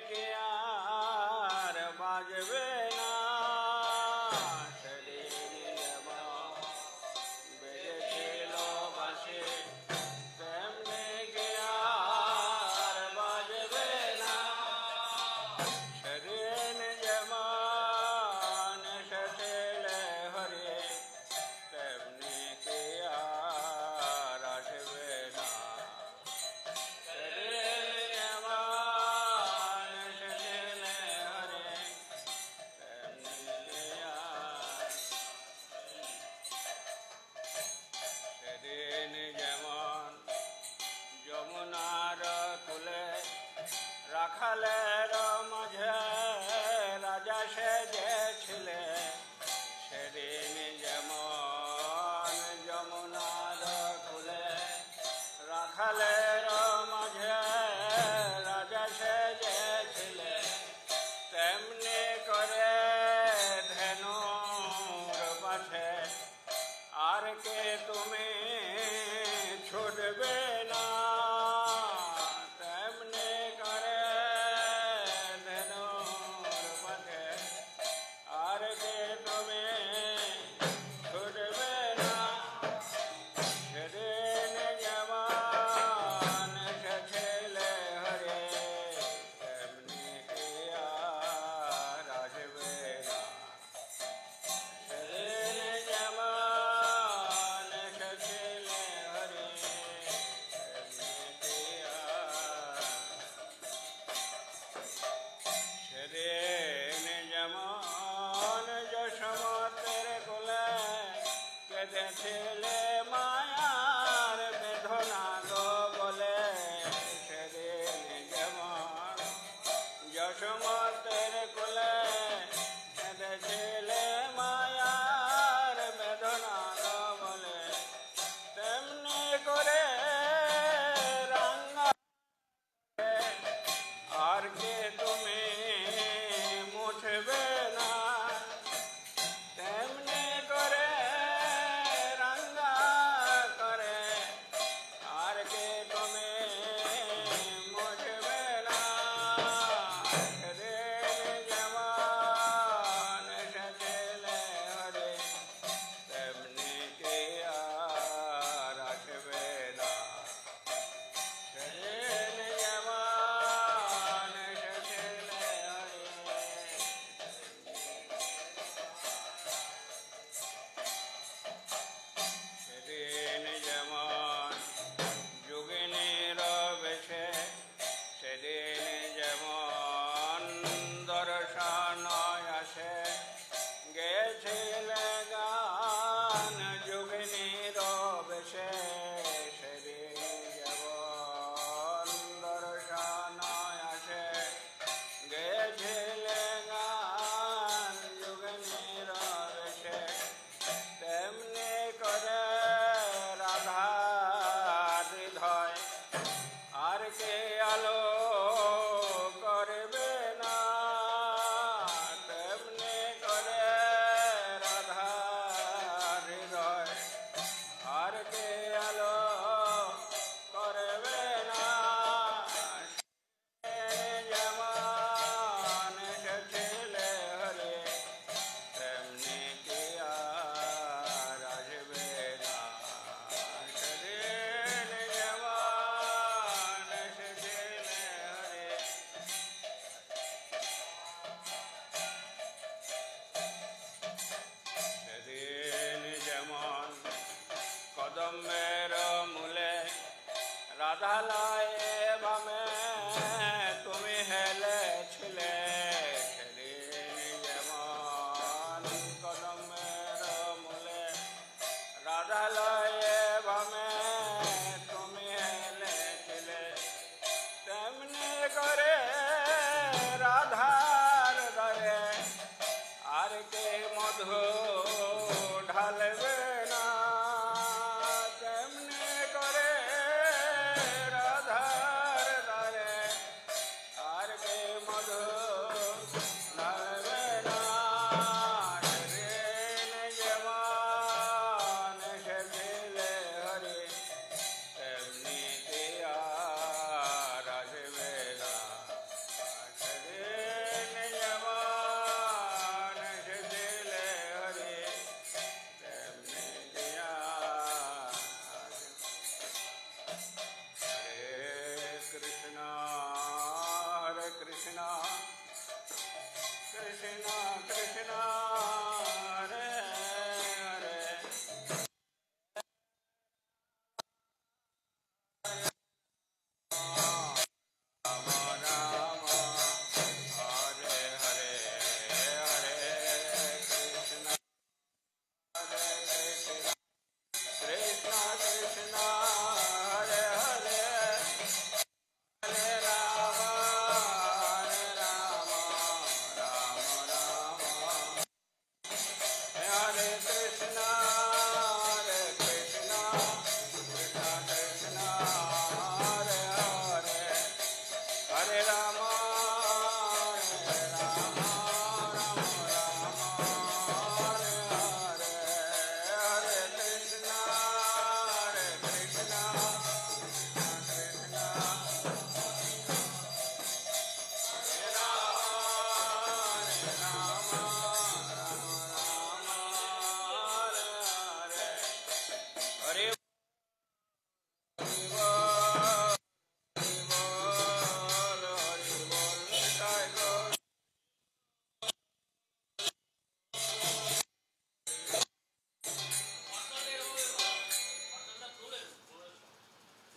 কি আর বাজবে না, সেদিন যেমন বেজেছিল বাঁশি তেমনি কি আর বাজবে না, সেদিন যেমন এসেছিলে হরি তেমনি কি আর আসবে না, সেদিন যেমন এসেছিলে হরি তেমনি কি আর, সেদিন যেমন যমুনার কূলে রাখালের মাঝে রাজা সেজেছিলে, সেদিন যেমন যমুনার কূলে রাখালের মাঝে রাজা সেজেছিলে, তেমনি করে ধেনুর পাশে আর কে তুমি ছুটবে না, তেমনি করে ধেনুর পাশে আর কে তুমি ছুটবে না, সেদিন যেমন এসেছিলে হরে তেমনি কি আর আসবে না, সেদিন যেমন এসেছিলে হরে তেমনি কি আর, সেদিন যেমন যশোমতের কোলে কেঁদেছিলে মায়ার বেদনা গো বলে, সেদিন যেমন যশোমতের কোলে কেঁদেছিলে মায়ার বেদনা গো বলে, তেমনি করে রাঙ্গা আর কে তুমি মুছবে না, তেমনি করে রাঙ্গা করে আর কে তুমি মুছবে না, সেদিন যেমন এসেছিলে হরে তেমনি কি আর আসবে না, সেদিন যেমন এসেছিলে হরে, সেদিন যেমন যোগিনীর বেশে, সেদিন যেমন দর্শন আসে গেছিলে গান যোগিনীর বেশে, সেদিন যেমন দর্শন আসে গেছিলে গান যোগিনীর বেশে, তেমনি করে রাধার হৃদয় আর কে আলো করবে না, তেমনি করে রাধার হৃদয় আর কে আলো করবে না, যেমন এসেছিলে হরে তেমনি কি আর আসবে না, সেদিন যেমন এসেছিলে হরে, সেদিন যেমন কদমের মূলে রাধালয়ে বামে তুমি হেলেছিলে, সেদিন যেমন কদমের মূলে রাধালয়ে বামে তুমি হেলেছিলে, তেমনি করে রাধার দরে আর কে মধু ঢালবে না, তেমনি করে রাধার দরে আর কে মধু ঢালবে না, সেদিন যেমন এসেছিলে হরে তেমনি কি আর আসবে না, Krishna Krishna Krishna Hare Hare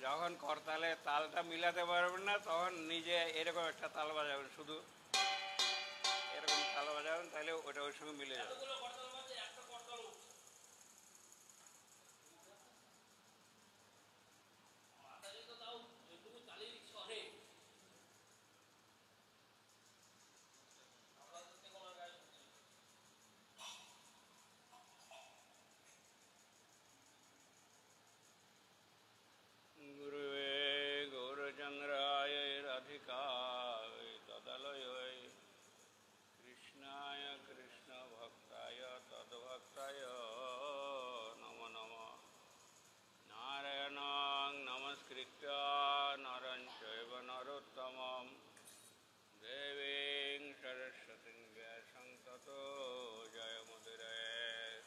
যখন করতালে তালটা মিলাতে পারবেন না তখন নিজে এরকম একটা তাল বাজাবেন, শুধু এরকম তাল বাজাবেন, তাহলে ওটা ওর সঙ্গে মিলে যাবে। গুরুবে গৌরচন্দ্রায় রাধিকায় তদালয় কৃষ্ণায় কৃষ্ণ ভক্তায় তদ্ভক্তায় নমো নমঃ। নারায়ণং নমস্কৃত্য নরং চৈব নরোত্তমং দেবীং সরস্বতীং ব্যাসং ততো জয়মুদিরয়েৎ।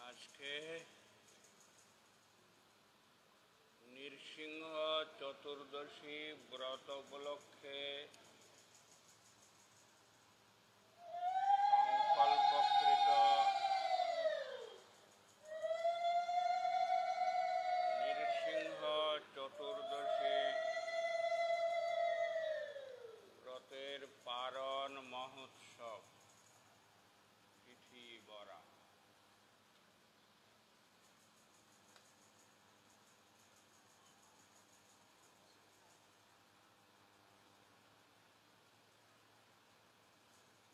আজকে নৃসিংহ চতুর্দশী ব্রত উপলক্ষে সংকল্পকৃত নৃসিংহ চতুর্দশী ব্রতের পারণ মহোৎসব তিথি বরা।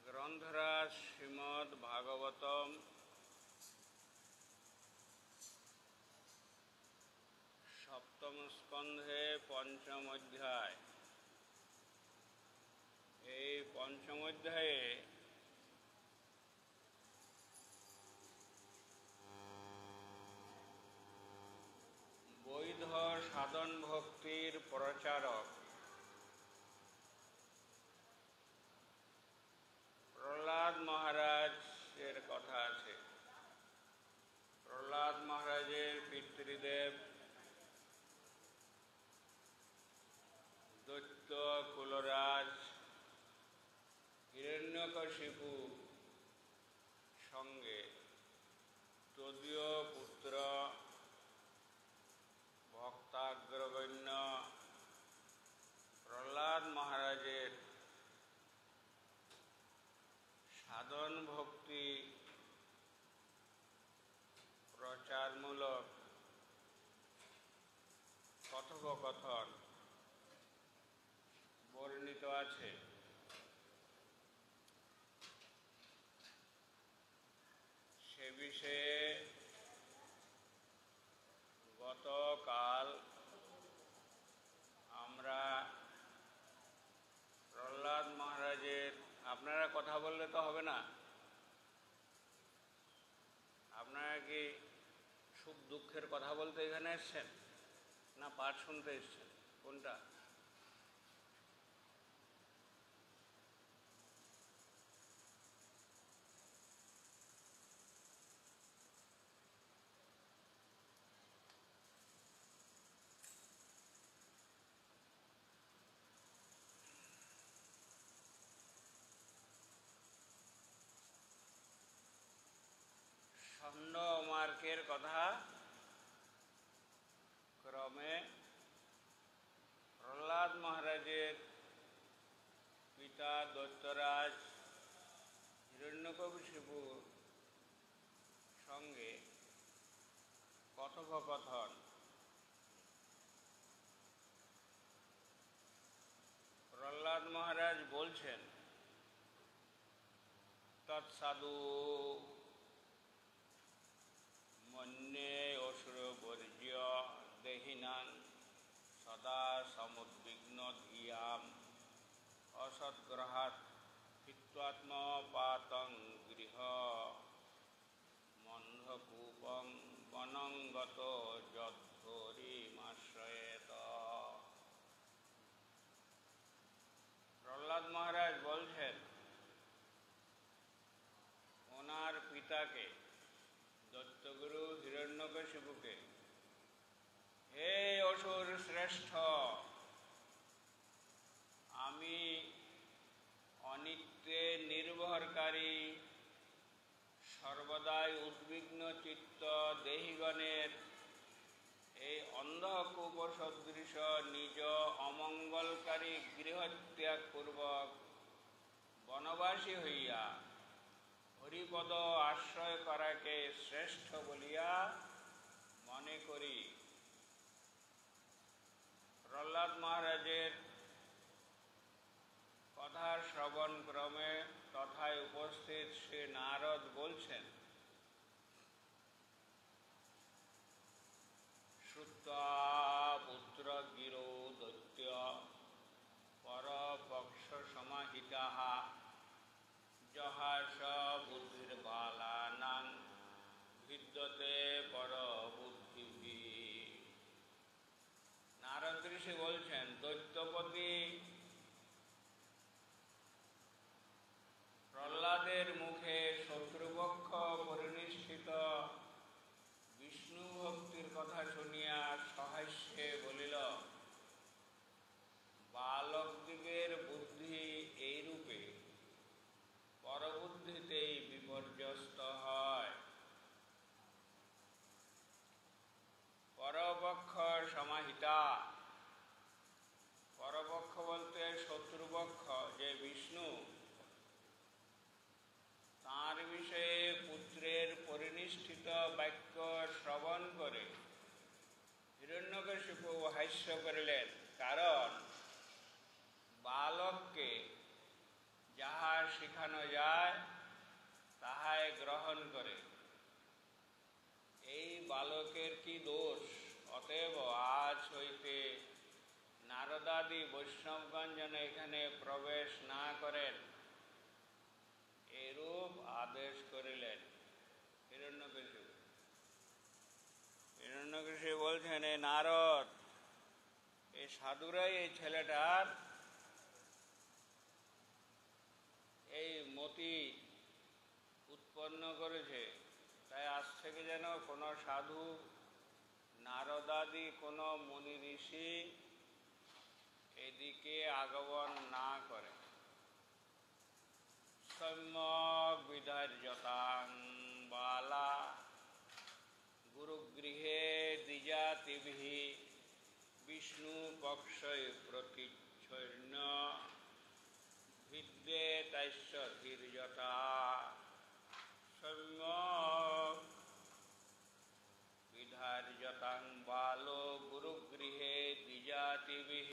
গ্রন্থরাজ শ্রীমদ্ ভাগবতম সপ্তম স্কন্ধে পঞ্চম অধ্যায়। এই পঞ্চম অধ্যায়ে বৈধ সাধন ভক্তির প্রচারক প্রহ্লাদ মহারাজের কথা আছে। প্রহ্লাদ মহারাজের পিতৃদেব দৈত্য কুলরাজ হিরণ্যকশিপু সঙ্গে তদীয় পুত্র ভক্তাগ্রগণ্য প্রহ্লাদ মহারাজের সাধন ভক্তি প্রচারমূলক কথোপকথন বর্ণিত আছে। সে বিষয়ে গতকাল আমরা প্রহ্লাদ মহারাজের, আপনারা কথা বললে তো হবে না, সুখ দুঃখের কথা বলতে এখানে এসছেন, না পাঠ শুনতে এসছেন, কোনটা? স্বর্ণ মার্কের কথা ক্রমে প্রহ্লাদ মহারাজের পিতা দৈত্যরাজ হিরণ্যকশিপুর সঙ্গে কথোপকথন। প্রহ্লাদ মহারাজ বলছেন, তৎসাধু মন্যে অসুর বর্জ্য দেহিনান সদা সমুদ্বিগ্ন ধিয়াম অসৎগ্রহাৎ হিত্বাত্মপাতং গৃহ মন্ধকূপং বনঙ্গত যদ্ধরিমাশ্রয়েত। প্রহ্লাদ মহারাজ বলছেন, ওনার পিতাকে দৈত্যগুরু হিরণ্যকশিপুকে, হে অসুর শ্রেষ্ঠ, আমি অনিত্যে নির্ভরকারী সর্বদাই উদ্বিগ্ন চিত্ত দেহিগণের এই অন্ধকূপ সদৃশ নিজ অমঙ্গলকারী গৃহত্যাগ পূর্বক বনবাসী হইয়া হরিপদ আশ্রয় করাকে শ্রেষ্ঠ বলিয়া মনে করি। প্রহ্লাদ মহারাজের কথার শ্রবণ ক্রমে তথায় উপস্থিত শ্রী নারদ বলছেন, শ্রুত্বা পুত্র গিরো দৈত্য পরপক্ষ সমাহিতাঃ জহাস বুদ্ধির্বালানাং বিদ্যতে পরবুদ্ধিভিঃ। নারদ ঋষি বলছেন, দৈত্যপতি প্রহ্লাদের মুখে শত্রুপক্ষ পরিনিষ্ঠিত বিষ্ণু ভক্তির কথা শুনিয়া সহাস্যে বলিল, বালকদিগের বুদ্ধি এইরূপে পরবুদ্ধিতেই বিপর্যস্ত হয়। পরপক্ষ সমাহিতা, পরপক্ষ বলতে শত্রুপক্ষ যে বিষ্ণু, তাঁর বিষয়ে পুত্রের পরিনিষ্ঠিত বাক্য শ্রবণ করে হিরণ্যকশিপু হাস্য করিলেন, কারণ বালককে যাহা শিখানো যায় তাহাই গ্রহণ করে। এই বালকের কি দোষ? অতএব আজ হইতে নারদাদি বৈষ্ণবগণ যেন এখানে প্রবেশ না করেন, এরূপ আদেশ করিলেন হিরণ্যকশিপু। হিরণ্যকশিপু বলছেন, এ নারদ, এই সাধুরাই এই ছেলেটার এই মতি উৎপন্ন করেছে, তাই আজ থেকে যেন কোনো সাধু, নারদাদি, কোনো মুনি ঋষি এদিকে আগমন না করে। সম্যক বিধার্যতাং বালা গুরুগৃহে দ্বিজাতিভিঃ বিষ্ণু পক্ষয় প্রতিচ্ছন্ন বিদ্যে তস্য ধীর্যতা। সম্যক বিধার্যতাং বালো গুরুগৃহে দ্বিজাতিভিঃ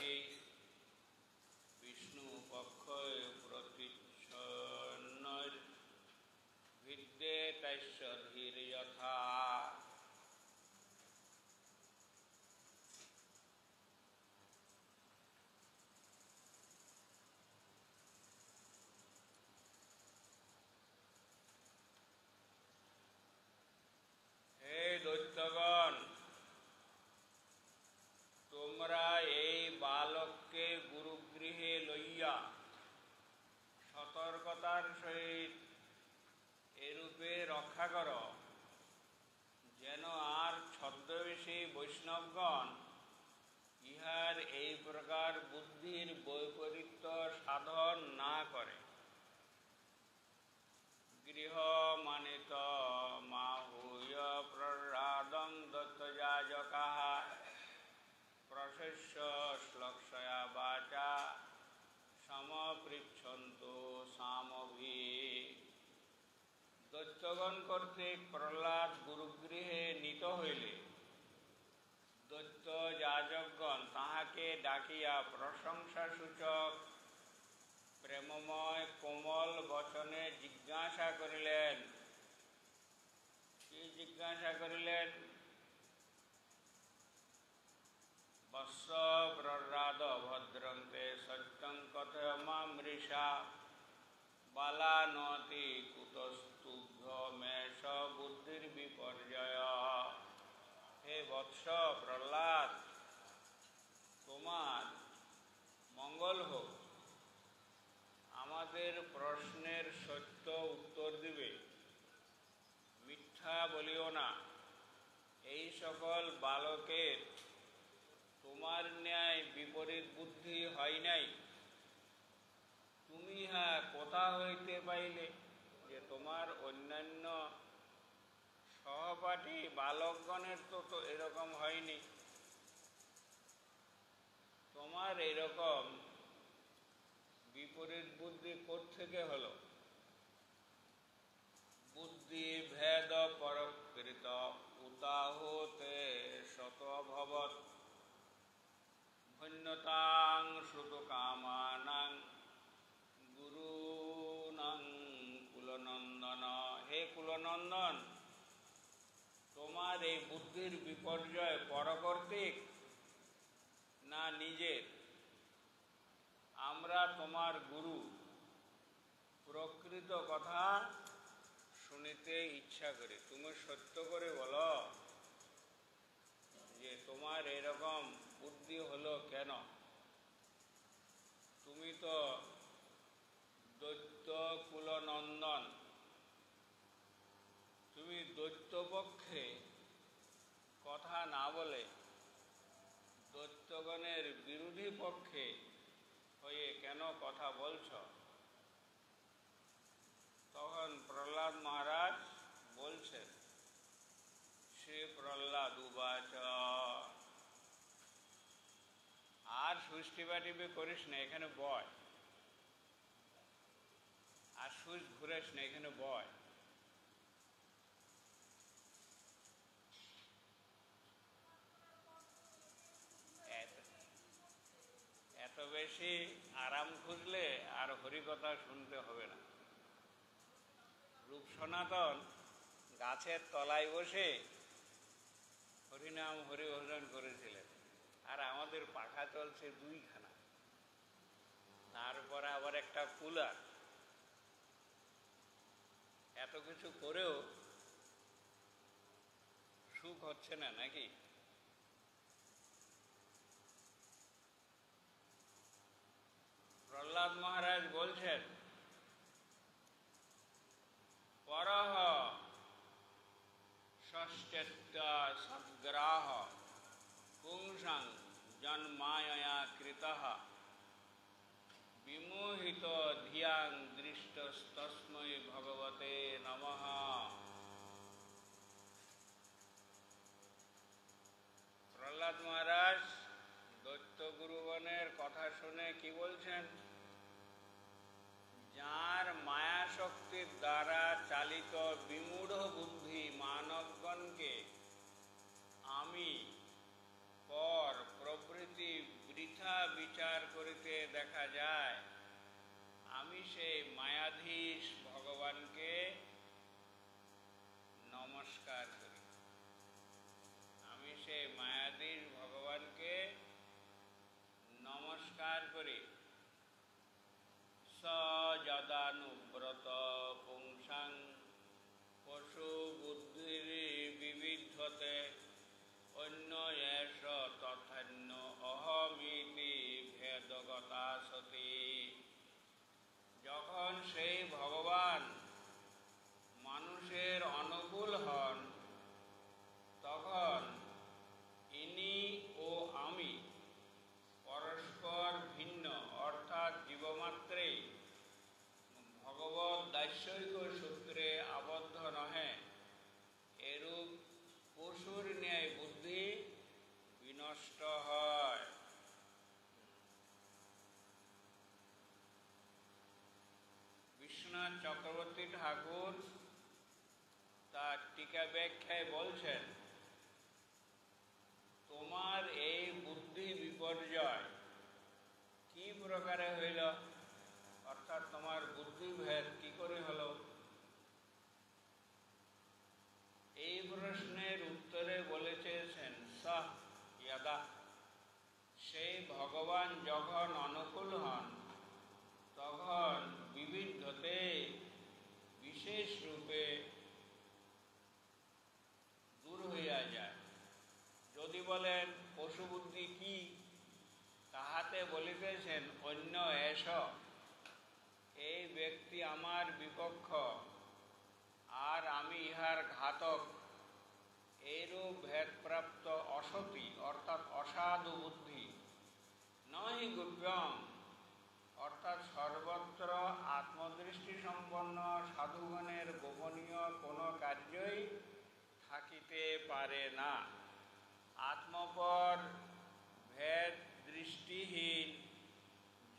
বিষ্ণু পক্ষয় প্রতিচ্ছন্ন বিদ্যে তস্য ধীর্যতা। হে দৈত্যগণ, রক্ষা করো, যেন আর ছদ্মবেশী বৈষ্ণবগণ ইহার এই প্রকার বুদ্ধির বৈপরীত্য সাধন না করে। গৃহমানিত মাহুয় প্রহ্লাদং দত্তযাজকাঃ প্রশস্য শ্লোকশয়া বাচা সমপৃচ্ছন্তু সামভিঃ। দৈত্যগণ কর্তৃক প্রহ্লাদ গুরুগৃহে নীত হইলে দৈত্য যাজকগণ তাহাকে ডাকিয়া প্রশংসাসূচক প্রেমময় কোমল বচনে জিজ্ঞাসা করিলেন। কি জিজ্ঞাসা করিলেন? বৎস প্রহ্লাদ ভদ্রন্তে সত্যং কথয় মামৃষা বালানতি কুতস্তুভ্য মেষ বুদ্ধির বিপর্যয়। হে বৎস প্রহ্লাদ, তোমার মঙ্গল হোক, আমাদের প্রশ্নের সত্য উত্তর দিবে, মিথ্যা বলিও না। এই সকল বালকের তোমার ন্যায় বিপরীত বুদ্ধি হয় নাই। তুমি কোথা হইতে পাইলে যে তোমার অন্যান্য সহপাঠী বালকগণের তো এরকম হয়নি? তোমার এরকম বিপরীত বুদ্ধি কোত্থেকে হলো? বুদ্ধি ভেদ পরকৃত উতাহতে শতভবৎ ভন্যতাং শ্রুত কামানাং গুরুনাং কুলনন্দন। হে কুলনন্দন, তোমার এই বুদ্ধির বিপর্যয় পরকর্তৃক না নিজের? আমরা তোমার গুরু, প্রকৃত কথা শুনিতে ইচ্ছা করি। তুমি সত্য করে বলো যে তোমার এরকম বুদ্ধি হলো কেন? তুমি তো দৈত্য কুলনন্দন, তুমি দৈত্যপক্ষে কথা না বলে দৈত্যগণের বিরোধী পক্ষে হয়ে কেন কথা বলছ? তখন প্রহ্লাদ মহারাজ বলছেন, শ্রী প্রহ্লাদ উবাচ। আর সুইচ টিপাটিপি করিস না, এখানে বয়। আর সুইচ ঘুরেস না, এখানে বয়। এত বেশি আরাম খুঁজলে আর হরিকথা শুনতে হবে না। রূপ সনাতন গাছের তলায় বসে হরিনাম হরিভজন করেছিলেন, আর আমাদের পাখা চলছে দুইখানা, তারপরে আবার একটা কুলার। এত কিছু করেও সুখ হচ্ছে না নাকি? প্রহ্লাদ মহারাজ বলছেন, পরহ ষষ্ঠ্য সদ্গ্রাহ পুংসাং জন্মায়য়া কৃতঃ বিমোহিত ধিয়াং দৃষ্টস্তস্মৈ ভগবতে নমঃ। প্রহ্লাদ মহারাজ দৈত্য গুরুগণের কথা শুনে কি বলছেন? যার মায়া শক্তির দ্বারা চালিত বিমূঢ় বুদ্ধি মানবগণকে আমি পর প্রভৃতি বৃথা বিচার করিতে দেখা যায়, আমি সেই মায়াধীশ ভগবানকে নমস্কার করি। আমি সেই মায়াধীশ ভগবানকে নমস্কার করি। স যদানুব্রত পুংসাং পশু বুদ্ধির বিবিধতে অন্য এষ তথান্য অহমিতি ভেদগতা সতি। যখন সেই ভগবান চক্রবর্তী ঠাকুর তার টিকা ব্যাখ্যায় বলছেন, তোমার এই বুদ্ধি বিপর্যয় কি প্রকারে হইল, অর্থাৎ তোমার বুদ্ধিভেদ কি করে হলো। এই প্রশ্নের উত্তরে বলেছেন সহ ইয়াদা, সেই ভগবান যখন অনুকূল হন তখন বিবিধতে বিশেষ রূপে দূর হইয়া যায়। যদি বলেন পশুবুদ্ধি কি, তাহাতে বলিতেছেন অন্য এস, এই ব্যক্তি আমার বিপক্ষ আর আমি ইহার ঘাতক, এইরূপ ভেদপ্রাপ্ত অসতি অর্থাৎ অসাধু বুদ্ধি, নহি গুপ্যং অর্থাৎ সর্বত্র আত্মদৃষ্টি সম্পন্ন সাধুগণের গোপনীয় কোনো কার্যই থাকিতে পারে না। আত্মপর ভেদ দৃষ্টিহীন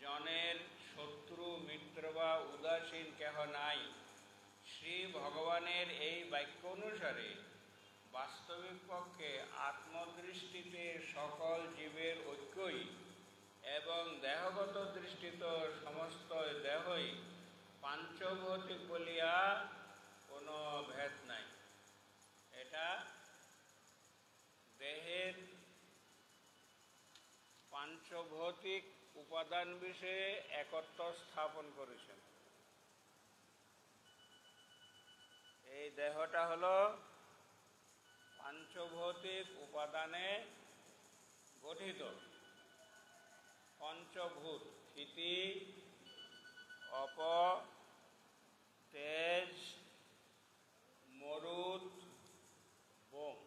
জনের শত্রু মিত্র বা উদাসীন কেহ নাই। শ্রী ভগবানের এই বাক্য অনুসারে বাস্তবিক পক্ষে আত্মদৃষ্টিতে সকল জীবের ঐক্যই এবং দেহগত দৃষ্টিতে সমস্ত দেহই পাঞ্চভৌতিক বলিয়া কোনো ভেদ নাই। এটা দেহের পাঞ্চভৌতিক উপাদান বিষয়ে একত্ব স্থাপন করেছেন। এই দেহটা হলো পাঞ্চভৌতিক উপাদানে গঠিত। পঞ্চভূত ক্ষিতি, অপ, তেজ, মরুত, বোম,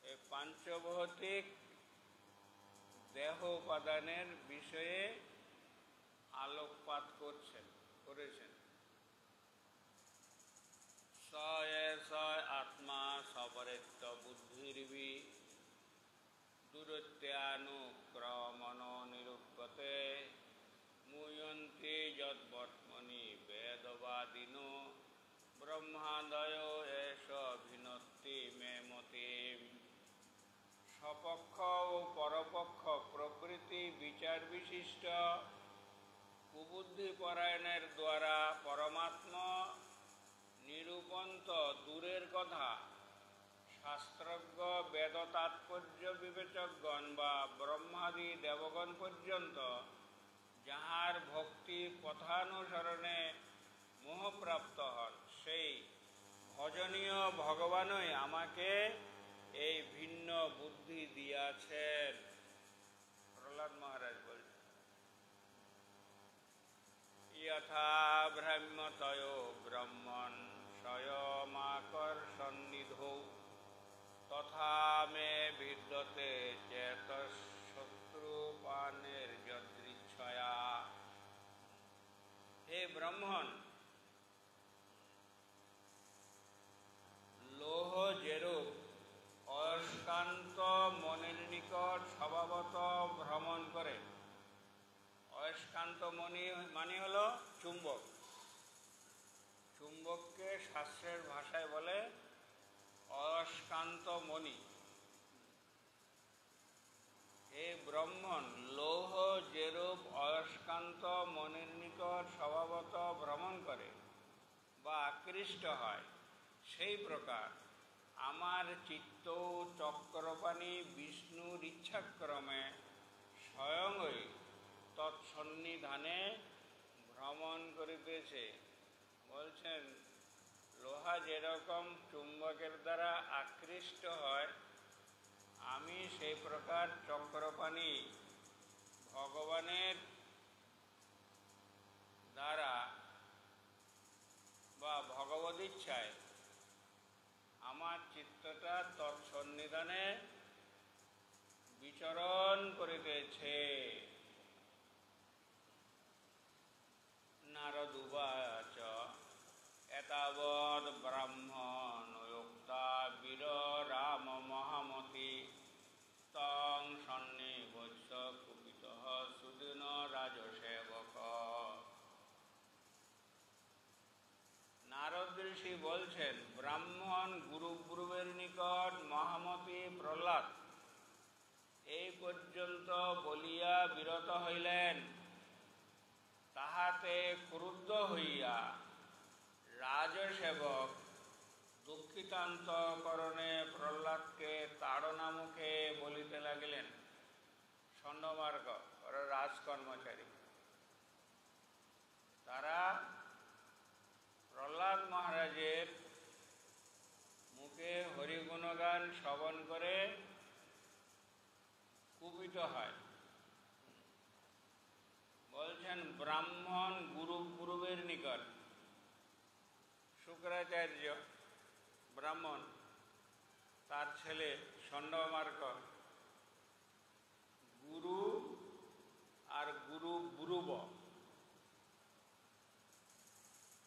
এই পাঞ্চভৌতিক দেহ উপাদানের বিষয়ে আলোকপাত করেছেন। স এষ আত্মা সপরেত্য বুদ্ধির্বি দূরত্যানুক্রমণ নিরূপতে মুয়ন্তি যদ্বর্ত্মনি বেদবাদিনো ব্রহ্মাদয় এষ ভিনত্তি মে মতে। স্বপক্ষ ও পরপক্ষ প্রভৃতি বিচার বিশিষ্ট কুবুদ্ধি পরায়ণের দ্বারা পরমাত্মা নিরূপন্ত দূরের কথা, শাস্ত্রজ্ঞ বেদ তাৎপর্য বিবেচকগণ বা ব্রহ্মাদি দেবগণ পর্যন্ত যাহার ভক্তি পথানুসরণে মোহপ্রাপ্ত হন, সেই ভজনীয় ভগবানই আমাকে এই ভিন্ন বুদ্ধি দিয়াছেন। প্রহ্লাদ মহারাজ বলছেন, যথা ভ্রাম্যতয় ব্রহ্মণ স্বয়মাকর্ষন্নিধৌ তথা মে বিদ্যতে চেতশত্রুপানের যদৃচ্ছয়া। হে ব্রাহ্মণ, লৌহ যেরূপ অয়স্কান্ত মনির নিকট স্বভাবত ভ্রমণ করে। অয়স্কান্ত মণি মানে হলো চুম্বক। চুম্বককে শাস্ত্রের ভাষায় বলে অয়স্কান্ত মণি। হে ব্রাহ্মণ, লৌহ যেরূপ অয়স্কান্ত মনির নিকট স্বভাবত ভ্রমণ করে বা আকৃষ্ট হয়, সেই প্রকার আমার চিত্ত চক্রপাণি বিষ্ণুর ইচ্ছাক্রমে স্বয়ংই তৎসন্নিধানে ভ্রমণ করিতেছে। বলছেন, লোহা যেরকম চুম্বকের দ্বারা আকৃষ্ট হয়, আমি সেই প্রকার চক্রপাণি ভগবানের দ্বারা বা ভগবদীচ্ছায় আমার চিত্তটা তৎসন্নিধানে বিচরণ করিতেছে। নারদ উবাচ এতাবৎ ব্রাহ্মণোক্তা বীর রাম মহামতি তং সন্নিবস্য কুপিতঃ সুদিন রাজসেবক। মহর্ষি বলছেন, ব্রাহ্মণ গুরুগুরুবের নিকট মহামতি প্রহ্লাদ এই পর্যন্ত বলিয়া বিরত হইলেন। তাহাতে ক্রুদ্ধ হইয়া রাজসেবক দুঃখিতান্তকরণে প্রহ্লাদকে তাড়না মুখে বলিতে লাগিলেন। ষণ্ডমার্গ ওরা রাজকর্মচারী, তারা প্রহ্লাদ মহারাজের মুখে হরিগুণগান শ্রবণ করে কুপিত হয়। বলছেন ব্রাহ্মণ গুরুবের নিকট, শুক্রাচার্য ব্রাহ্মণ, তার ছেলে ষণ্ডমার্গ, গুরু আর গুরু গুরুব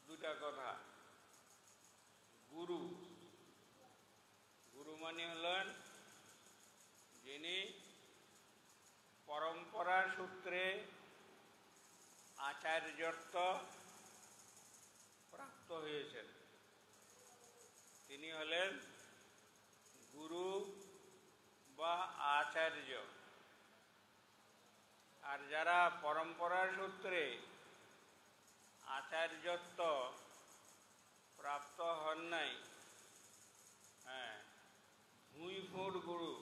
দুটা কথা। গুরু গুরু মানে হলেন যিনি পরম্পরা সূত্রে আচার্যত্ব প্রাপ্ত হয়েছেন, তিনি হলেন গুরু বা আচার্য। আর যারা পরম্পরা সূত্রে আচার্যত্ব প্রাপ্ত হন নাই, ভূঁইফোঁড় গুরু,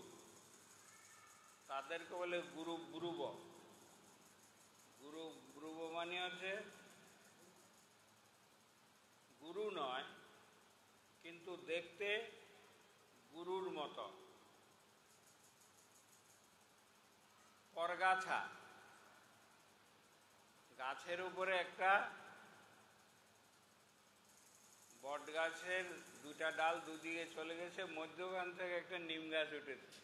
তাদেরকে বলে গুরু গুরুব। গুরু গুরুব মানে হচ্ছে গুরু নয়, কিন্তু দেখতে গুরুর মতো। পরগাছা, গাছের উপরে একটা বট গাছের দুটা ডাল দুদিকে চলে গেছে, মধ্যখান থেকে একটা নিম গাছ উঠেছে।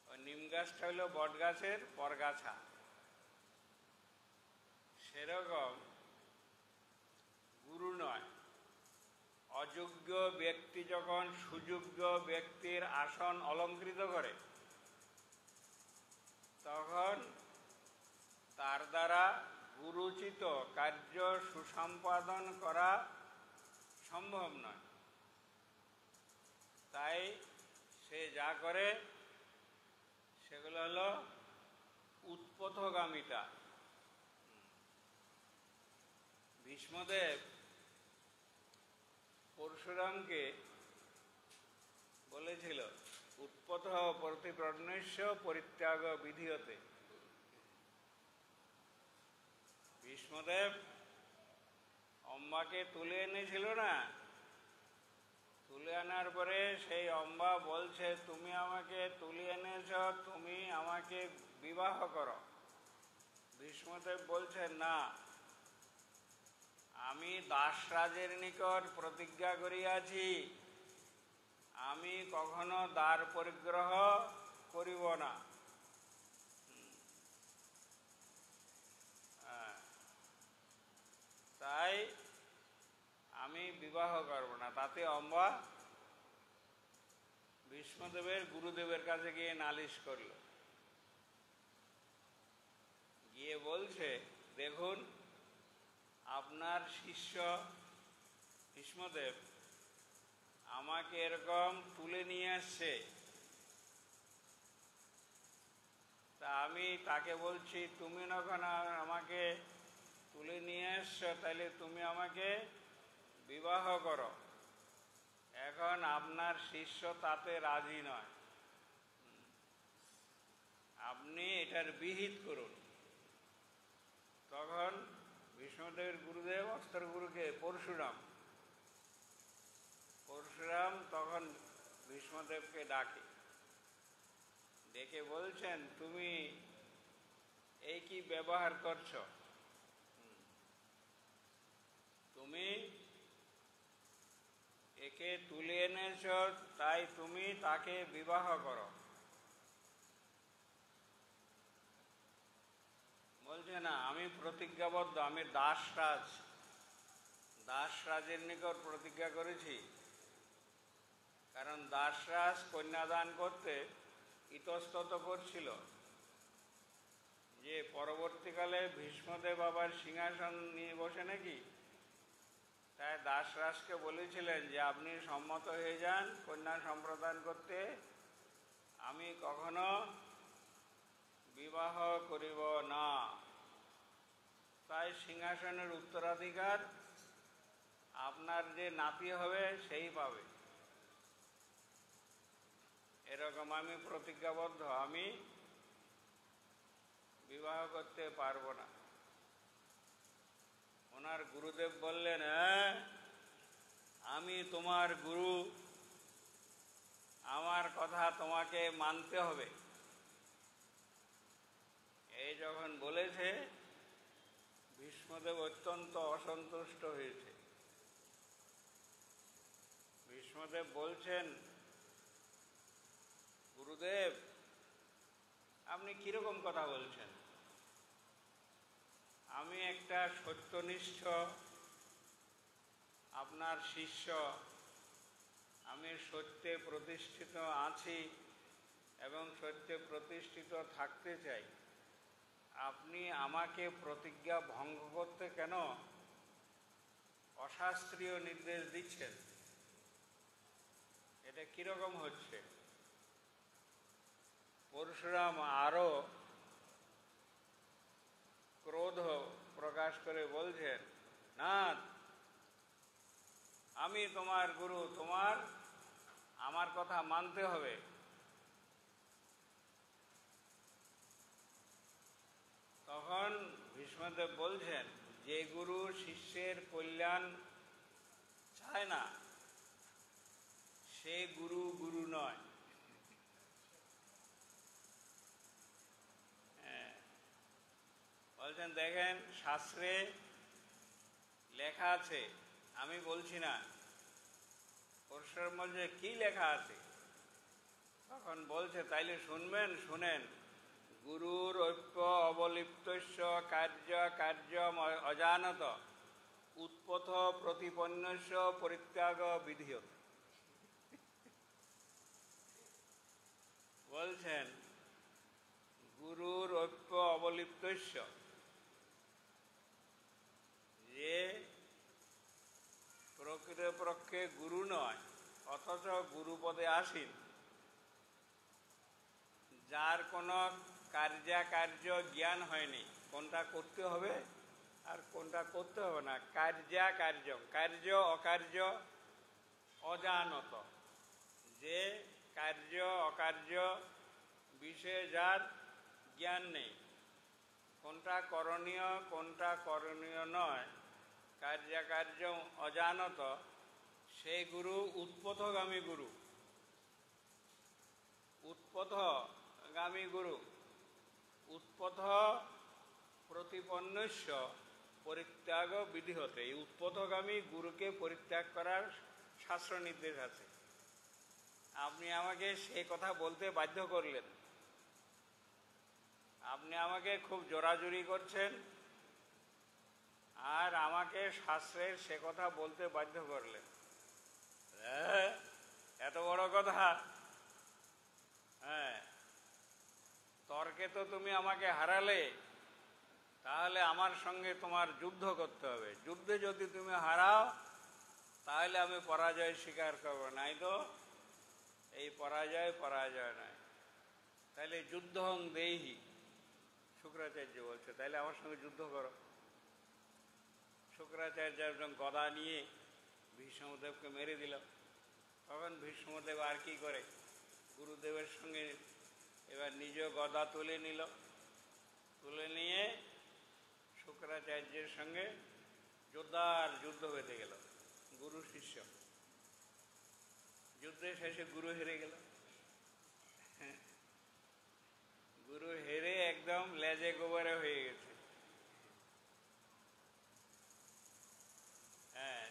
ওই নিম গাছটা হলো বট গাছের পরগাছা। সেরকম গুরু নয়, অযোগ্য ব্যক্তি যখন সুযোগ্য ব্যক্তির আসন অলঙ্কৃত করে, তখন তার দ্বারা গুরুচিত কার্য সুসম্পাদন করা সম্ভব নয়। তাই সে যা করে সেগুলো হলো উৎপথগামিতা। ভীষ্মদেব পরশুরামকে বলেছিল, উৎপথ প্রতিপ্রণ্যস্য পরিত্যাগ বিধিয়তে। ভীষ্মদেব অম্বাকে তুলে এনেছিল না, তুলে আনার পরে সেই অম্বা বলছে, তুমি আমাকে তুলে এনেছ, তুমি আমাকে বিবাহ করো। ভীষ্মদেব বলছে, না, আমি দাসরাজের নিকট প্রতিজ্ঞা করিয়াছি, আমি কখনো দ্বার পরিগ্রহ করিব না। তাই আমি বিবাহ করব না। তাতে অম্বা ভীষ্মদেবের গুরুদেবের কাছে গিয়ে নালিশ করল, গিয়ে বলছে, দেখুন আপনার শিষ্য ভীষ্মদেব আমাকে এরকম তুলে নিয়ে আসছে, তা আমি তাকে বলছি, তুমি যখন আমাকে তুলে নিয়ে এসছো, তাহলে তুমি আমাকে বিবাহ করো। এখন আপনার শিষ্য তাতে রাজি নয়, আপনি এটার বিহিত করুন। তখন ভীষ্মদেবের গুরুদেব, অস্ত্র গুরুকে পরশুরাম, পরশুরাম তখন ভীষ্মদেবকে ডাকে, ডেকে বলছেন, তুমি এই কি ব্যবহার করছো? তুমি একে তুলে এনেছ, তাই তুমি তাকে বিবাহ করো। বলছে, না, আমি প্রতিজ্ঞাবদ্ধ, আমি দাসরাজ, দাসরাজের নিকট প্রতিজ্ঞা করেছি। কারণ দাসরাজ কন্যাদান করতে ইতস্তত করছিল যে পরবর্তীকালে ভীষ্মদেব আবার সিংহাসন নিয়ে বসে নাকি। তাই দাসরাজকে বলেছিলেন যে আপনি সম্মত হয়ে যান কন্যা সম্প্রদান করতে, আমি কখনো বিবাহ করিব না। তাই সিংহাসনের উত্তরাধিকার আপনার যে নাতি হবে সেই পাবে, এরকম আমি প্রতিজ্ঞাবদ্ধ, আমি বিবাহ করতে পারবো না। ওনার গুরুদেব বললেন, হ্যাঁ আমি তোমার গুরু, আমার কথা তোমাকে মানতে হবে। এই যখন বলেছে, ভীষ্মদেব অত্যন্ত অসন্তুষ্ট হয়েছে। ভীষ্মদেব বলছেন, গুরুদেব আপনি কিরকম কথা বলছেন? আমি একটা সত্যনিষ্ঠ আপনার শিষ্য, আমি সত্যে প্রতিষ্ঠিত আছি এবং সত্যে প্রতিষ্ঠিত থাকতে চাই। আপনি আমাকে প্রতিজ্ঞা ভঙ্গ করতে কেন অশাস্ত্রীয় নির্দেশ দিচ্ছেন? এটা কিরকম হচ্ছে? পরশুরাম আরো ক্রোধ প্রকাশ করে বলছেন, না আমি তোমার গুরু, তোমার আমার কথা মানতে হবে। তখন ভীষ্মদেব বলছেন, যে গুরু শিষ্যের কল্যাণ চায় না সে গুরু গুরু নয়। বলছেন, দেখেন শাস্ত্রে লেখা আছে, আমি বলছি না। পরশুরাম বলছে, কি লেখা আছে? তখন বলছে, তাইলে শুনবেন, শুনেন। গুরুর ঐক্য অবলিপ্তস্য কার্য কার্য অজানত উৎপথ প্রতিপন্নস্য পরিত্যাগ বিধিয়ত। বলছেন, গুরুর ঐক্য অবলিপ্তস্য, যে প্রকৃতপক্ষে গুরু নয় অথচ গুরুপদে আসীন, যার কোনো কার্যাকার্য জ্ঞান হয়নি, কোনটা করতে হবে আর কোনটা করতে হবে না, কার্যাকার্য কার্য অকার্য অজানত, যে কার্য অকার্য বিষয়ে যার জ্ঞান নেই, কোনটা করণীয় কোনটা করণীয় নয়, কার্যাকার্য অজানত, সেই গুরু উৎপথগামী গুরু। উৎপথগামী গুরু, উৎপথ প্রতিপন্নস্য পরিত্যাগ বিধি হতে, এই উৎপথগামী গুরুকে পরিত্যাগ করার শাস্ত্র নির্দেশ আছে। আপনি আমাকে সে কথা বলতে বাধ্য করলেন, আপনি আমাকে খুব জোরাজুরি করছেন আর আমাকে শাস্ত্রের সে কথা বলতে বাধ্য করলেন। এত বড় কথা! হ্যাঁ, তর্কে তো তুমি আমাকে হারালে, তাহলে আমার সঙ্গে তোমার যুদ্ধ করতে হবে। যুদ্ধে যদি তুমি হারাও তাহলে আমি পরাজয় স্বীকার করবো, নাই তো এই পরাজয় নয়। তাহলে যুদ্ধং দেহি, শুক্রাচার্য বলছে, তাহলে আমার সঙ্গে যুদ্ধ করো। শুক্রাচার্য একজন গদা নিয়ে ভীষ্মদেবকে মেরে দিল। তখন ভীষ্মদেব আর কি করে, গুরুদেবের সঙ্গে এবার নিজ গদা তুলে নিল, তুলে নিয়ে শুক্রাচার্যের সঙ্গে জোরদার যুদ্ধ বেঁধে গেল। গুরু শিষ্য, যুদ্ধে শেষে গুরু হেরে গেল। গুরু হেরে একদম লেজে গোবরে হয়ে গেছে। হ্যাঁ,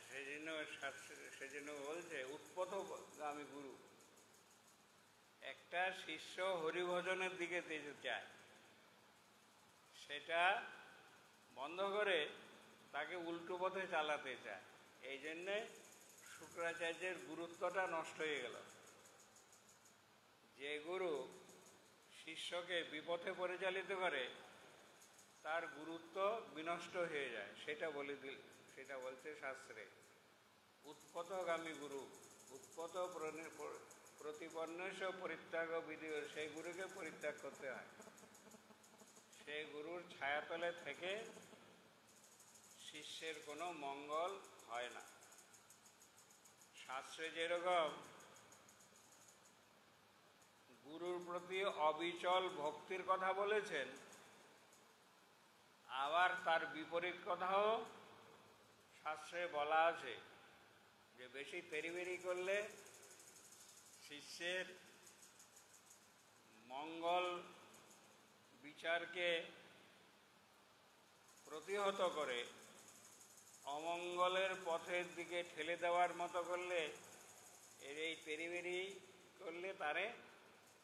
সেজন্য বলছে উৎপথগামী গুরু। একটা শিষ্য হরিভজনের দিকে চায়, সেটা বন্ধ করে তাকে উল্টো পথে চালাতে চায়। এই জন্যে শুক্রাচার্যের গুরুত্বটা নষ্ট হয়ে গেল। যে গুরু শিষ্যকে বিপথে পরিচালিত করে তার গুরুত্ব বিনষ্ট হয়ে যায়, সেটা বলছে শাস্ত্রে। উৎপথগামী গুরু, উৎপথ প্রতিপন্নস পরিত্যাগ বিধিও, সেই গুরুকে পরিত্যাগ করতে হয়। সেই গুরুর ছায়াতলে থেকে শিষ্যের কোনো মঙ্গল হয় না। শাস্ত্রে যেরকম গুরুর প্রতি অবিচল ভক্তির কথা বলেছেন, আবার তার বিপরীত কথাও শাস্ত্রে বলা আছে যে বেশি তেড়িবেড়ি করলে শিষ্যের মঙ্গল বিচারকে প্রতিহত করে অমঙ্গলের পথের দিকে ঠেলে দেওয়ার মতো করলে, এর এই তেড়িবেড়ি করলে তারে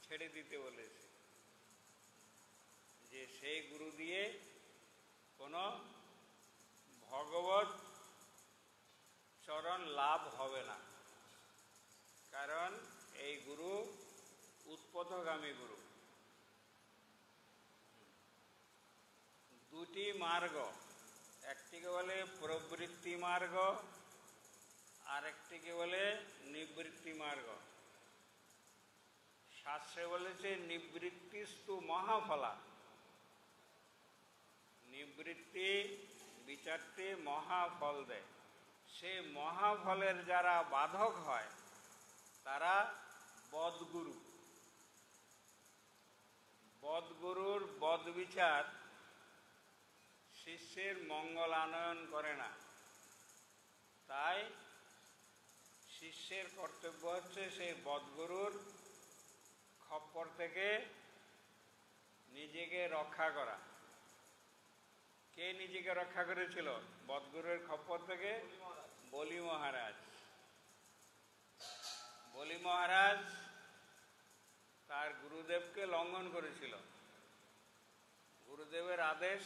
ছেড়ে দিতে বলেছে, যে সেই গুরু দিয়ে কোনো ভগবত চরণ লাভ হবে না, কারণ এই গুরু উৎপথগামী গুরু। দুটি মার্গ, একটিকে বলে প্রবৃত্তি মার্গ, আর একটিকে বলে নিবৃত্তি মার্গ। শাস্ত্রে বলেছে নিবৃত্তিস্তু মহাফলা, নিবৃত্তি বিচারটি মহাফল দেয়। সে মহাফলের যারা বাধক হয় তারা বদগুরু। বদগুরুর বদবিচার শিষ্যের মঙ্গল আনয়ন করে না। তাই শিষ্যের কর্তব্য হচ্ছে সেই বদগুরুর খপ্পর থেকে নিজেকে রক্ষা করা। কে নিজেকে রক্ষা করেছিল বদগুরুর খপ্পর থেকে? বলি মহারাজ। বলি মহারাজ তার গুরুদেবকে লঙ্ঘন করেছিল, গুরুদেবের আদেশ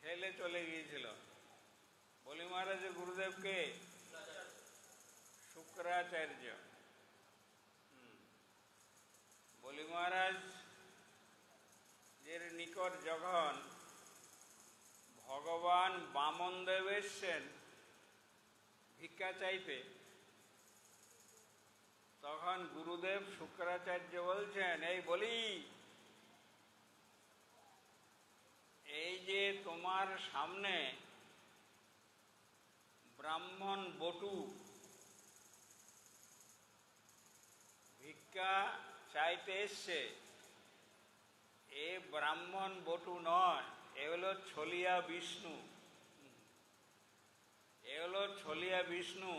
ঠেলে চলে গিয়েছিল। বলি মহারাজের গুরুদেবকে শুক্রাচার্য। বলি মহারাজ এর নিকট যখন ভগবান বামনদেব এসছেন ভিক্ষা চাইতে, তখন গুরুদেব শুক্রাচার্য বলছেন, এই বলি, এই যে তোমার সামনে ব্রাহ্মণ বটু ভিক্ষা চাইতে এসছে, এ ব্রাহ্মণ বটু নয়, এ হলো ছলিয়া বিষ্ণু। এ হলো ছলিয়া বিষ্ণু।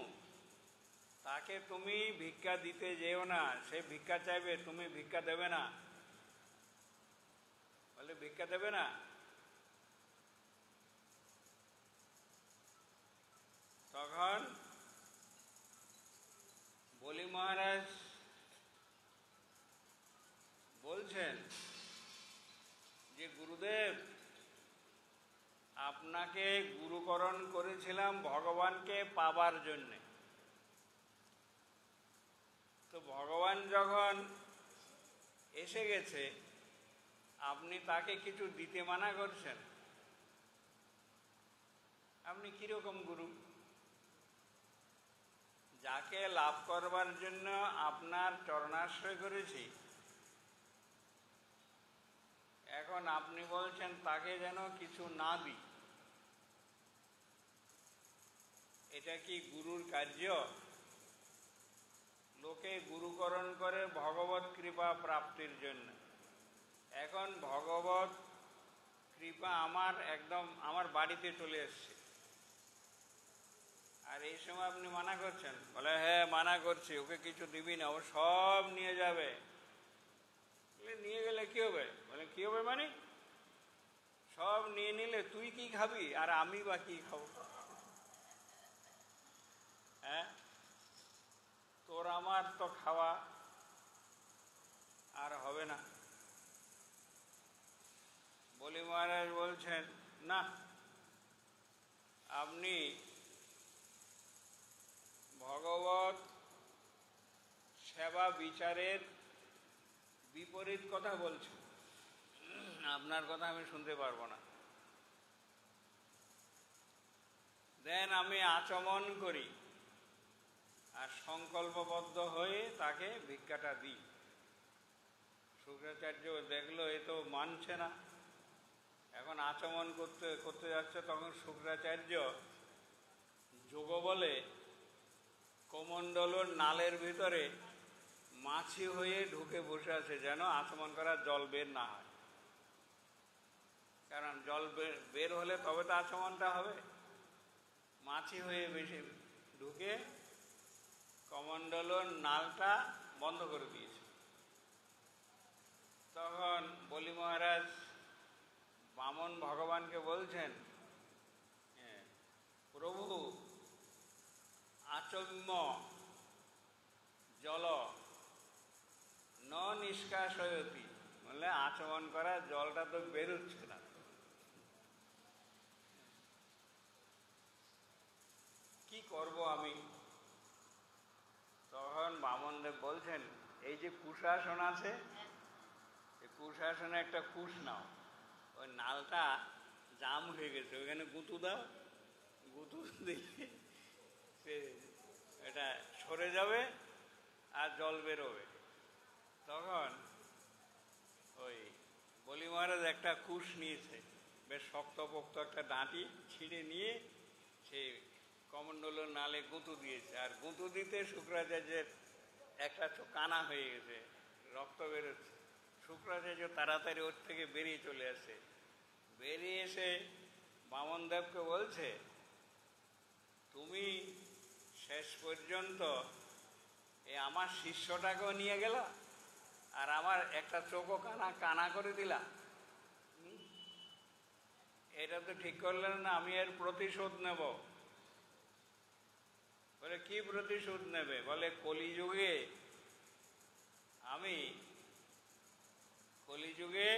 তাকে তুমি ভিক্ষা দিতে যেও না, সে ভিক্ষা চাইবে, তুমি ভিক্ষা দেবে না। বলে ভিক্ষা দেবে না? তখন বলি মহারাজ বলছেন যে গুরুদেব, আপনাকে গুরুকরণ করেছিলাম ভগবানকে পাবার জন্যে। তো ভগবান যখন এসে গেছে, আপনি তাকে কিছু দিতে মানা করছেন। আপনি কিরকম গুরু? যাকে লাভ করবার জন্য আপনার চরণাশ্রয় করেছি, এখন আপনি বলছেন তাকে যেন কিছু না দিই। এটা কি গুরুর কার্য? লোকে গুরুকরণ করে ভগবত কৃপা প্রাপ্তির জন্য। এখন ভগবত কৃপা আমার বাড়িতে চলে এসছে, আর এই সময় আপনি মানা করছেন? বলে হ্যাঁ মানা করছি, ওকে কিছু দিবি না, ও সব নিয়ে যাবে। নিয়ে গেলে কি হবে? বলে কি হবে মানে? সব নিয়ে নিলে তুই কি খাবি আর আমি বা কি খাবো? হ্যাঁ, তোর আমার তো খাওয়া আর হবে না। বলি মহারাজ বলছেন, না, আপনি ভগবত সেবা বিচারের বিপরীত কথা বলছেন, আপনার কথা আমি শুনতে পারবো না। দেন আমি আচমন করি, আর সংকল্পবদ্ধ হয়ে তাকে ভিক্ষাটা দিই। শুক্রাচার্য দেখলো এ তো মানছে না, এখন আচমন করতে করতে যাচ্ছে, তখন শুক্রাচার্য যোগ বলে কমণ্ডলর নালের ভিতরে মাছি হয়ে ঢুকে বসে আছে, যেন আচমন করার জল বের না হয়। কারণ জল বের হলে তবে তো আচমনটা হবে। মাছি হয়ে বেশি ঢুকে কমণ্ডলর নালটা বন্ধ করে দিয়েছে। তখন বলি মহারাজ বামন ভগবানকে বলছেন, প্রভু আচম্য জল ন নিষ্কাশয়তি, বললে আচমন করা জলটা তো বেরোচ্ছে না, কি করব আমি? তখন বামনদেব বলছেন, এই যে কুশাসন আছে, এই কুশাসনে একটা কুশ নাও, ওই নালটা জাম হয়ে গেছে, ওইখানে গুঁতো দাও, গুঁতো দিলে সে এটা সরে যাবে আর জল বেরোবে। তখন ওই বলি মহারাজ একটা কুশ নিয়েছে, বেশ শক্তপোক্ত একটা ডাঁটি ছিঁড়ে নিয়ে সেই কমণ্ডলের নালে গুঁতো দিয়েছে। আর গুঁতো দিতে শুক্রাচার্যের একটা কানা হয়ে গেছে, রক্ত বেরোচ্ছে। শুক্রাচার্য তাড়াতাড়ি ওর থেকে বেরিয়ে চলে আসে, বেরিয়ে এসে বামনদেবকে বলছে, তুমি শেষ পর্যন্ত আমার শিষ্যটাকেও নিয়ে গেল আর আমার একটা চোখও কানা করে দিলা, এটা তো ঠিক করলেন না, আমি এর প্রতিশোধ নেব। বলে কি প্রতিশোধ নেবে? বলে কলিযুগে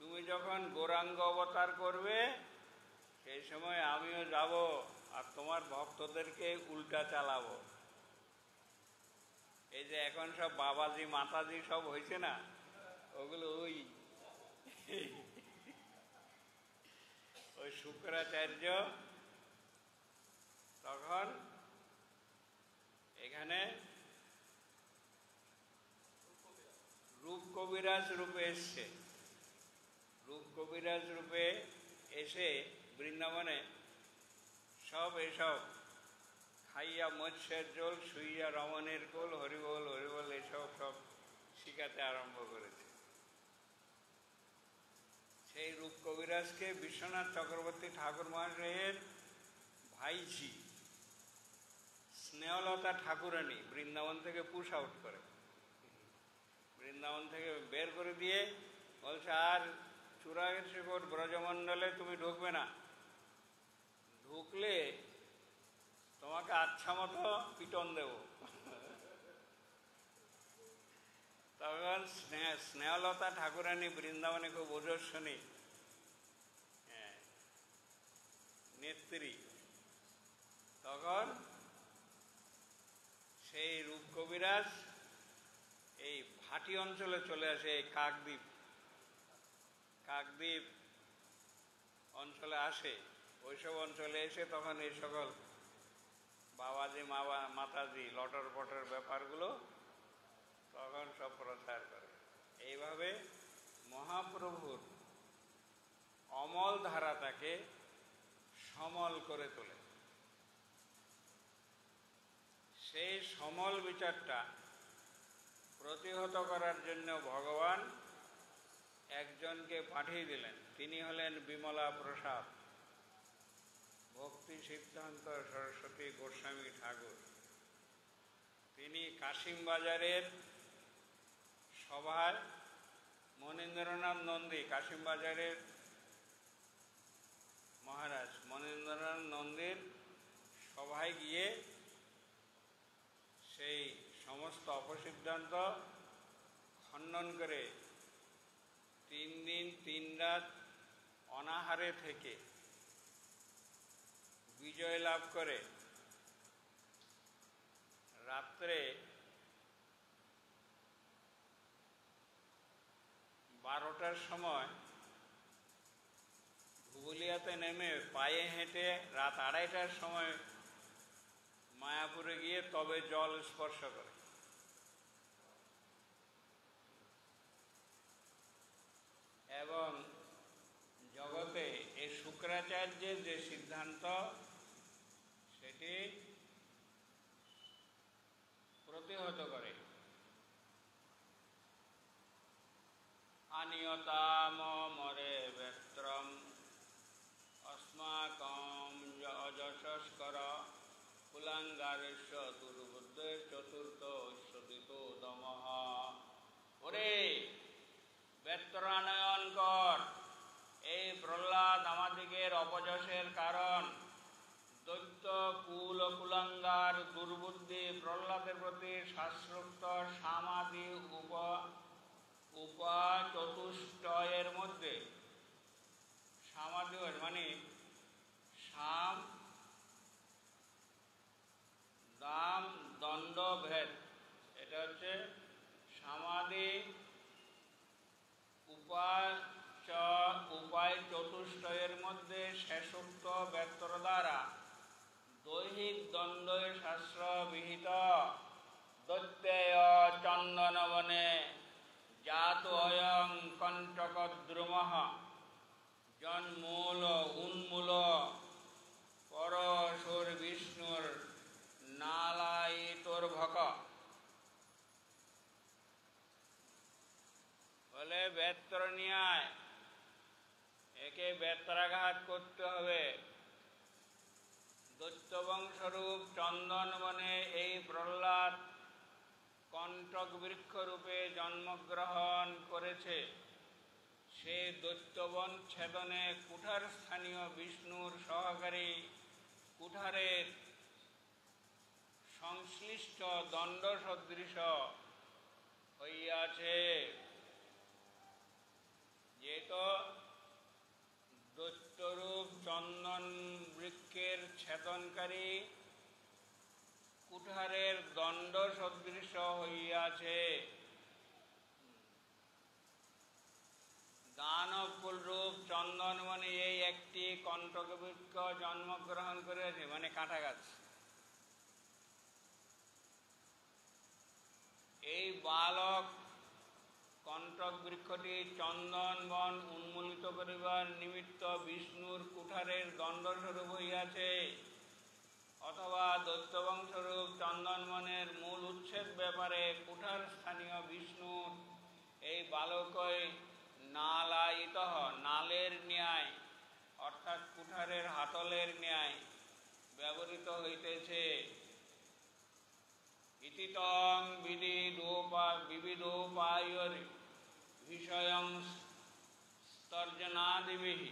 তুমি যখন গৌরাঙ্গ অবতার করবে সেই সময় আমিও যাব আর তোমার ভক্তদেরকে উল্টা চালাবো। এই যে এখন সব বাবাজি মাতাজি সব হয়েছে না, ওগুলো ওই শুক্রাচার্য তখন এখানে রূপ কবিরাজ রূপে এসছে। রূপ কবিরাজ রূপে এসে বৃন্দাবনে সব এসব খাইয়া মৎস্যের জল, শুইয়া রমণের কোল, হরিবল হরিবল এসব সব শিখাতে আরম্ভ করেছে। সেই রূপ কবিরাজকে বিশ্বনাথ চক্রবর্তী ঠাকুর মহাশয়ের ভাইঝি স্নেহলতা ঠাকুরানী বৃন্দাবন থেকে পুশ আউট করে, বৃন্দাবন থেকে বের করে দিয়ে বলছে, আর চূড়াশেখর ব্রজমণ্ডলে তুমি ঢুকবে না, ঢুকলে তোমাকে আচ্ছা মতো পিটন দেব। তখন স্নেহলতা ঠাকুরানী বৃন্দাবনে খুব ওজস্বিনী নেত্রী, তখন সেই রূপ কবিরাজ এই ভাটি অঞ্চলে চলে আসে, এই কাকদ্বীপ অঞ্চলে আসে। ওইসব অঞ্চলে এসে তখন এই সকল বাবাজি মাতাজি লটর পটর ব্যাপারগুলো তখন সব প্রচার করে। এইভাবে মহাপ্রভুর অমল ধারাটাকে সমল করে তোলে। সেই সমল বিচারটা প্রতিহত করার জন্য ভগবান একজনকে পাঠিয়ে দিলেন, তিনি হলেন বিমলা প্রসাদ ভক্তি সিদ্ধান্ত সরস্বতী গোস্বামী ঠাকুর। তিনি কাশিমবাজারের সভায় মনীন্দ্রনাথ নন্দী, কাশিমবাজারের মহারাজ মনীন্দ্রনাথ নন্দীর সভায় গিয়ে সেই সমস্ত অপসিদ্ধান্ত খণ্ডন করে 3 দিন 3 রাত অনাহারে থেকে বিজয় লাভ করে রাত্রে 12টার সময় ধুবুলিয়াতে নেমে পায়ে হেঁটে রাত 2:30টার সময় মায়াপুরে গিয়ে তবে জল স্পর্শ করে। এবং জগতে এই শুক্রাচার্যের যে সিদ্ধান্ত সেটি প্রতিহত করে। আনিয়তাম মরে বেত্রম अस्माकं अजशस्कर कुलांगारेश्व दुर्बुद्धे चतुर्थ ईश्वरितो दमः। ওরে বেত্রানয়ন কর, এই প্রহ্লাদ আমাদিগের অপযশের কারণ। দৈত্য কুল কুলাঙ্গার দুর্বুদ্ধি প্রহ্লাদের প্রতি শাস্ত্রোক্ত সামাদি চতুষ্টয়ের মধ্যে, সামাদি মানে সাম দাম দণ্ড ভেদ, এটা হচ্ছে সামাদি উপায় চতুষ্টয়ের মধ্যে শেষোক্ত ব্যক্তর দ্বারা দৈহিক দণ্ড শাস্ত্র বিহিত দৈত্যেয় চন্দনবনে জাত অয়ং কণ্টকদ্রুমঃ জন্মূল উন্মূল পরশুর বিষ্ণুর নালায়িতোর্ভক। বলে বেত্র নিয়ায়, একে বেত্রাঘাত করতে হবে। দৈত্যবংশরূপ চন্দনবনে এই প্রহ্লাদ কণ্টক বৃক্ষ রূপে জন্মগ্রহণ করেছে। সে দৈত্যবন ছেদনে কুঠার স্থানীয় বিষ্ণুর সহকারী কুঠারের সংশ্লিষ্ট দণ্ড সদৃশ হইয়াছে। যেহেতু দৈত্যরূপ চন্দন বৃক্ষের ছেদনকারী কুঠারের দণ্ড সদৃশ হইয়াছে। দানবকুল রূপ চন্দনবনে এই একটি কণ্টক বৃক্ষ জন্মগ্রহণ করেছে, মানে কাঁটা গাছ। এই বালক কণ্টক বৃক্ষটি চন্দন বন উন্মূলিত করিবার নিমিত্ত বিষ্ণুর কুঠারের দণ্ডস্বরূপ হইয়াছে। অথবা দৈত্যবংশরূপ চন্দনবনের মূল উচ্ছেদ ব্যাপারে কুঠার স্থানীয় বিষ্ণুর এই বালকই নালায়িত, নালের ন্যায় অর্থাৎ কুঠারের হাতলের ন্যায় ব্যবহৃত হইতেছে। ইতিতং বিবিধোপায়র বিষয়ং স্তর্জনাদিভিঃ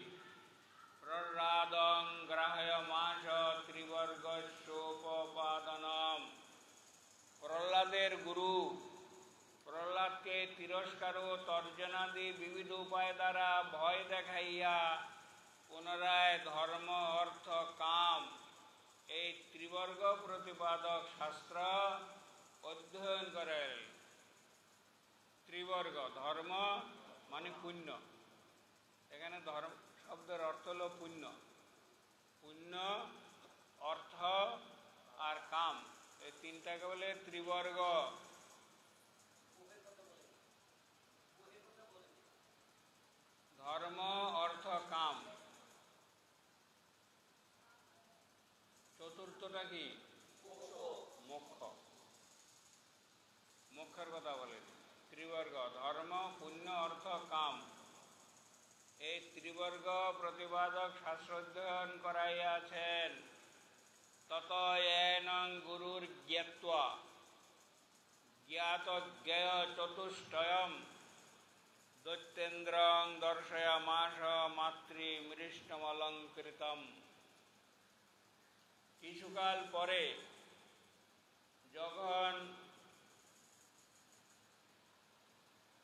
প্রহ্লাদং গ্রাহ্যমাস ত্রিবর্গস্যোপপাদনম। প্রহ্লাদের গুরু প্রহ্লাদকে তিরস্কার ও তর্জনাদি বিবিধ উপায় দ্বারা ভয় দেখাইয়া পুনরায় ধর্ম অর্থ কাম এই ত্রিবর্গ প্রতিপাদক শাস্ত্র অধ্যয়ন করে। ত্রিবর্গ ধর্ম মানে পুণ্য, এখানে ধর্ম শব্দের অর্থ হল পুণ্য। পুণ্য, অর্থ আর কাম, এই তিনটাকে বলে ত্রিবর্গ। ধর্ম অর্থ কাম, চতুর্থটা কি? মোক্ষ। মোক্ষের কথা বলে ত্রিবর্গ, ধর্ম পুণ্য অর্থ কাম। এই ত্রিবর্গ প্রতিপাদক শাস্ত্র অধ্যয়ন করাইয়াছেন। তত এনং গুরুর জ্ঞাত্বা জ্ঞাত জ্ঞেয় চতুষ্টয়ম দৈত্যেন্দ্রং দর্শয়ামাস মাতৃ মৃষ্টমলঙ্কৃতম।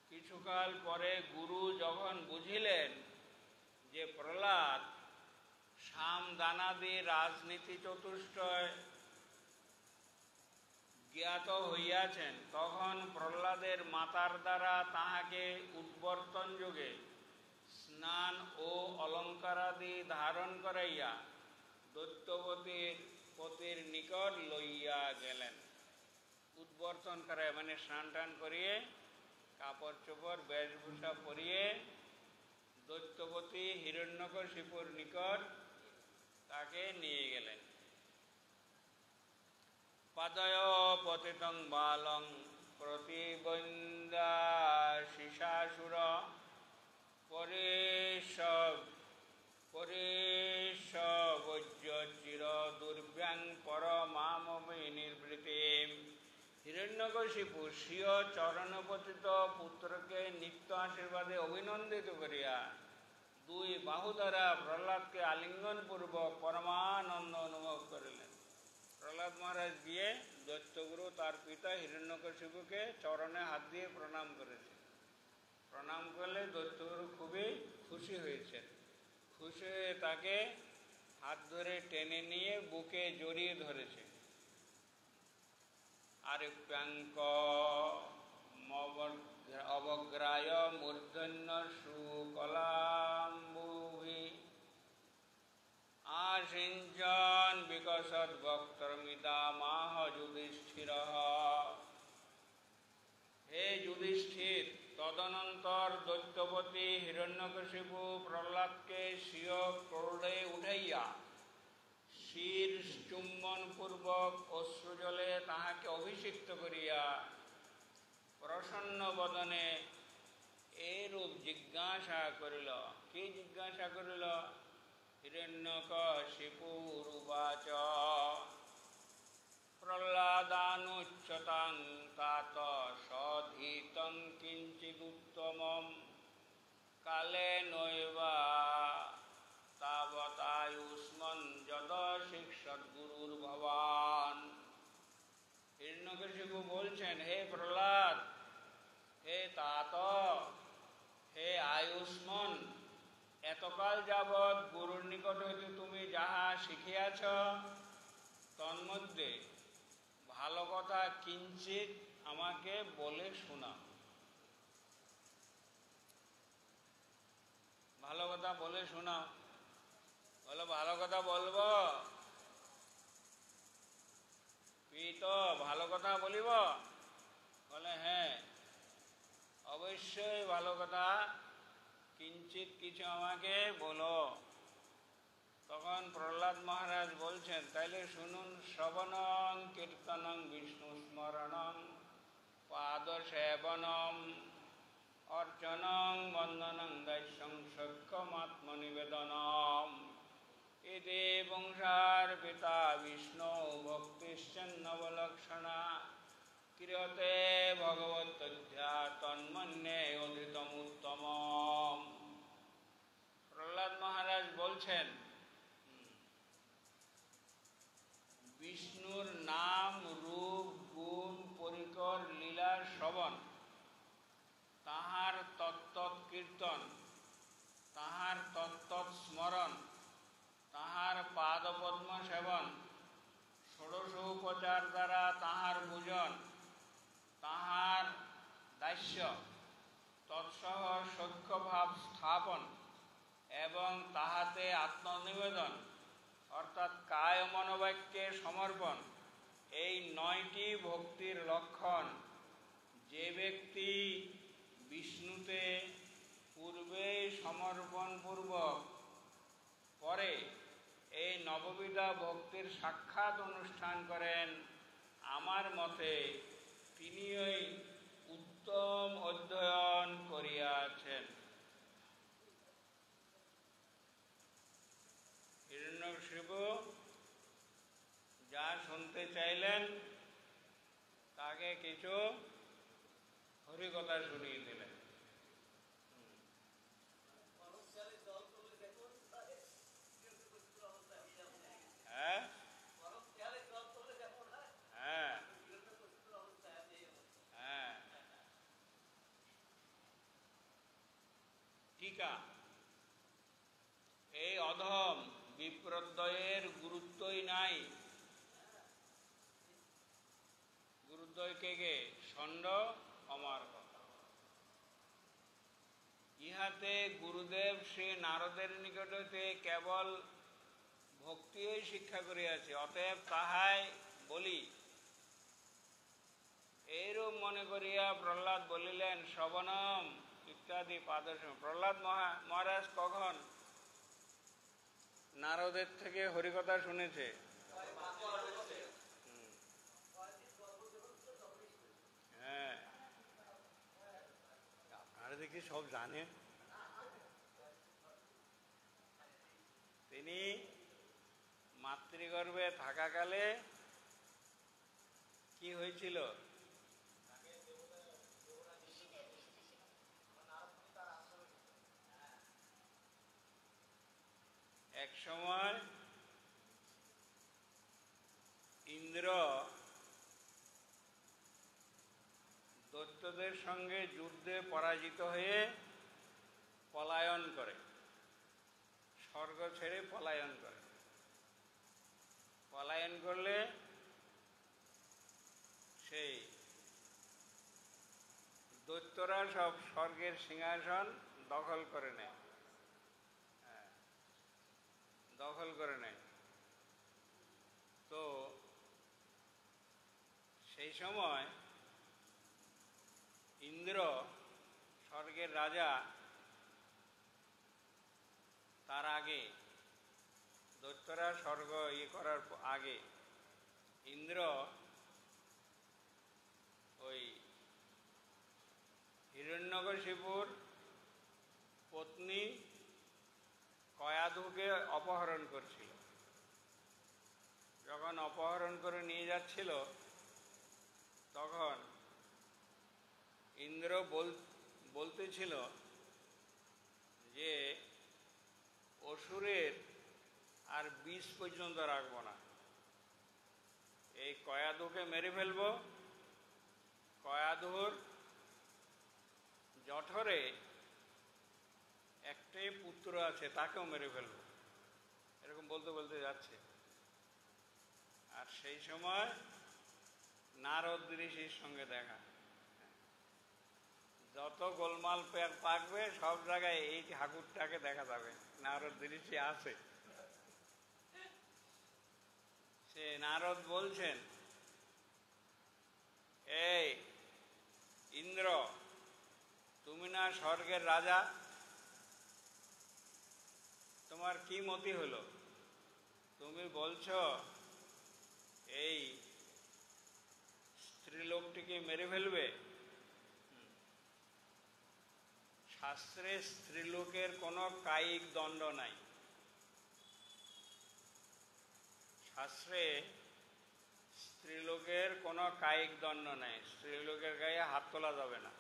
কিছুকাল পরে গুরু যখন বুঝিলেন যে প্রহ্লাদ সাম দানাদি রাজনীতি চতুষ্টয় জ্ঞাত হইয়াছেন, তখন প্রহ্লাদের মাতার দ্বারা তাহাকে উদ্বর্তন যোগে স্নান ও অলঙ্কারাদি ধারণ করাইয়া দৈত্যবতীর পতির নিকট লইয়া গেলেন। উদ্বর্তন করে মানে স্নান টান করিয়ে কাপড় চোপড় বেশভূষা পরিয়ে দৈত্যপতি হিরণ্যকশিপুর নিকট তাকে নিয়ে গেলেন। পাদয় পতিতং বালং প্রতিবন্দাশিষাসুর পরেশবজ্য চির দুর্ব্যাং পরমামপি নির্বৃতিম। হিরণ্যকশিপু স্বীয় চরণপতিত পুত্রকে নিত্য আশীর্বাদে অভিনন্দিত করিয়া দুই বাহু দ্বারা প্রহ্লাদকে আলিঙ্গন পূর্বক পরমানন্দ অনুভব করিলেন। প্রহ্লাদ মহারাজ গিয়ে দৈত্যগুরু তার পিতা হিরণ্যকশিপুকে চরণে হাত দিয়ে প্রণাম করেছে। প্রণাম করলে দৈত্যগুরু খুবই খুশি হয়েছেন। খুশি হয়ে তাকে হাত ধরে টেনে নিয়ে বুকে জড়িয়ে ধরেছে। আরিপ্যাঙ্ক অবগ্রায় মূর্ধন্য সুকলাম্বুভি আশিঞ্চন বিকশৎ বক্ত্রমিদামাহ যুধিষ্ঠিরঃ। হে যুধিষ্ঠির, তদনন্তর দৈত্যপতি হিরণ্যকশিপু প্রহ্লাদকে স্বীয় ক্রোড়ে উঠাইয়া শির চুম্বন পূর্বক অশ্রুজলে তাহাকে অভিষিক্ত করিয়া প্রসন্ন বদনে এরূপ জিজ্ঞাসা করিল। কি জিজ্ঞাসা করিল? হিরণ্যকশিপুরুবাচ প্রহ্লাদানুচ্যতাং তাত সধীতং কিঞ্চিদুত্তমম কালে নৈবা তাবতায়ুষ্মন যদশিক্ষৎগুরুর ভবান। হিরণ্যকশিপু বলছেন, হে প্রহ্লাদ, হে তাত, হে আয়ুষ্মন, এতকাল যাবৎ গুরুর নিকট হইতে তুমি যাহা শিখিয়াছ তন্মধ্যে ভালো কথা কিঞ্চিত আমাকে বলে শোনাও। ভালো কথা বলে শোনাও। বলো, ভালো কথা বলবো? পিত ভালো কথা বলিব? বলে হ্যাঁ, অবশ্যই ভালো কথা কিঞ্চিত কিছু আমাকে বলো। তখন প্রহ্লাদ মহারাজ বলছেন, তাইলে শুনুন। শ্রবণং কীর্তনং বিষ্ণু স্মরণং পাদ সেবনম অর্চনং বন্দনং দাস্যং সখ্যমাত্মনিবেদনম এতে বংশার পিতা বিষ্ণু ভক্তিশ্চন্নবলক্ষণা ক্রিয়তে ভগবতোধ্যা তন্মন্যে অধিতমুত্তমম। প্রহ্লাদ মহারাজ বলছেন, বিষ্ণুর নাম, রূপ, গুণ, পরিকর, লীলার শ্রবণ, তাহার তত্ত্বৎ কীর্তন, তাহার তত্ত্বৎ স্মরণ, তাহার পাদপদ্ম সেবন, ষোড়শ উপচার দ্বারা তাহার পূজন, তাহার দাস্য, তৎসহ সখ্যভাব স্থাপন এবং তাহাতে আত্মনিবেদন অর্থাৎ কায় মনোবাক্যে সমর্পণ, এই 9টি ভক্তির লক্ষণ যে ব্যক্তি বিষ্ণুতে পূর্বেই সমর্পণপূর্বক পরে এই নববিধা ভক্তির সাক্ষাৎ অনুষ্ঠান করেন, আমার মতে তিনিই উত্তম অধ্যয়ন করিয়াছেন। হিরণ্যকশিপু যা শুনতে চাইলেন তাকে কিছু হরিকথা শুনিয়ে দিলেন। হ্যাঁ হ্যাঁ হ্যাঁ, টিকা। এই অধম বিপ্রদ্বয়ের গুরুত্বই নাই। গুরুদ্বয় কে? ষণ্ড অমার কথা। ইহাতে গুরুদেব শ্রী নারদের নিকট হইতে কেবল ভক্তিই শিক্ষা করিয়াছে, অতএব তাহাই বলি। এইরূপ মনে করিয়া প্রহ্লাদ বলিলেন, শ্রবণম ইত্যাদি পাদসম। প্রহ্লাদ মহারাজ কখন নারদের থেকে হরিকথা শুনেছে? হ্যাঁ, আপনারা দেখি সব জানেন। তিনি মাতৃগর্ভে থাকাকালে কি হয়েছিল? এক সময় ইন্দ্র দৈত্যদের সঙ্গে যুদ্ধে পরাজিত হয়ে পলায়ন করে, স্বর্গ ছেড়ে পলায়ন করে। পলায়ন করলে সেই দৈত্যরা সব স্বর্গের সিংহাসন দখল করে নেয়, দখল করে নেয়। তো সেই সময় ইন্দ্র স্বর্গের রাজা, তার আগে দৈত্যরা স্বর্গ করার আগে ইন্দ্র ওই হিরণ্যকশিপুর পত্নী কয়াধুকে অপহরণ করছিল। যখন অপহরণ করে নিয়ে যাচ্ছিল, তখন ইন্দ্র বলতেছিল যে অসুরের আর বিষ পর্যন্ত রাখবো না, এই কয়াধুকে মেরে ফেলবো। কয়াধুর জঠরে একটাই পুত্র আছে, তাকেও মেরে ফেলবো, এরকম বলতে বলতে যাচ্ছে। আর সেই সময় নারদ ঋষির সঙ্গে দেখা। যত গোলমাল পাকবে সব জায়গায় এই ঠাকুরটাকে দেখা যাবে, নারদ ঋষি আছে। সে নারদ বলছেন, এই ইন্দ্র, তুমি না স্বর্গের রাজা, তোমার কি মতি হলো? তুমি বলছো এই স্ত্রীলোকটিকে মেরে ফেলবে। শাস্ত্রে স্ত্রীলোকের কোনো কায়িক দণ্ড নাই। শাস্ত্রে স্ত্রীলোকের কোনো কায়িক দণ্ড নাই, স্ত্রীলোকের গায়ে হাত তোলা যাবে না।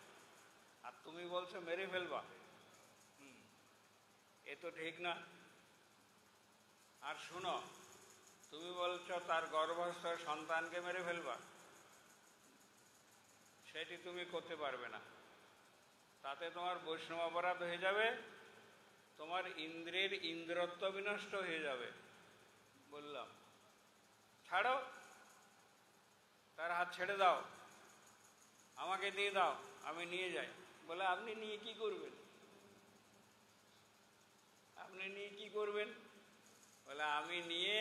আর তুমি বলছো মেরে ফেলবা, এ তো ঠিক না। আর শুনো, তুমি বলছো তার গর্ভস্থ সন্তানকে মেরে ফেলবা, সেটি তুমি করতে পারবে না। তাতে তোমার বৈষ্ণব অপরাধ হয়ে যাবে, তোমার ইন্দ্রের ইন্দ্রত্ব বিনষ্ট হয়ে যাবে। বললাম ছাড়ো, তার হাত ছেড়ে দাও, আমাকে দিয়ে দাও, আমি নিয়ে যাই। বলে আপনি নিয়ে কি করবেন? আপনি নিয়ে কি করবেন? বলে আমি নিয়ে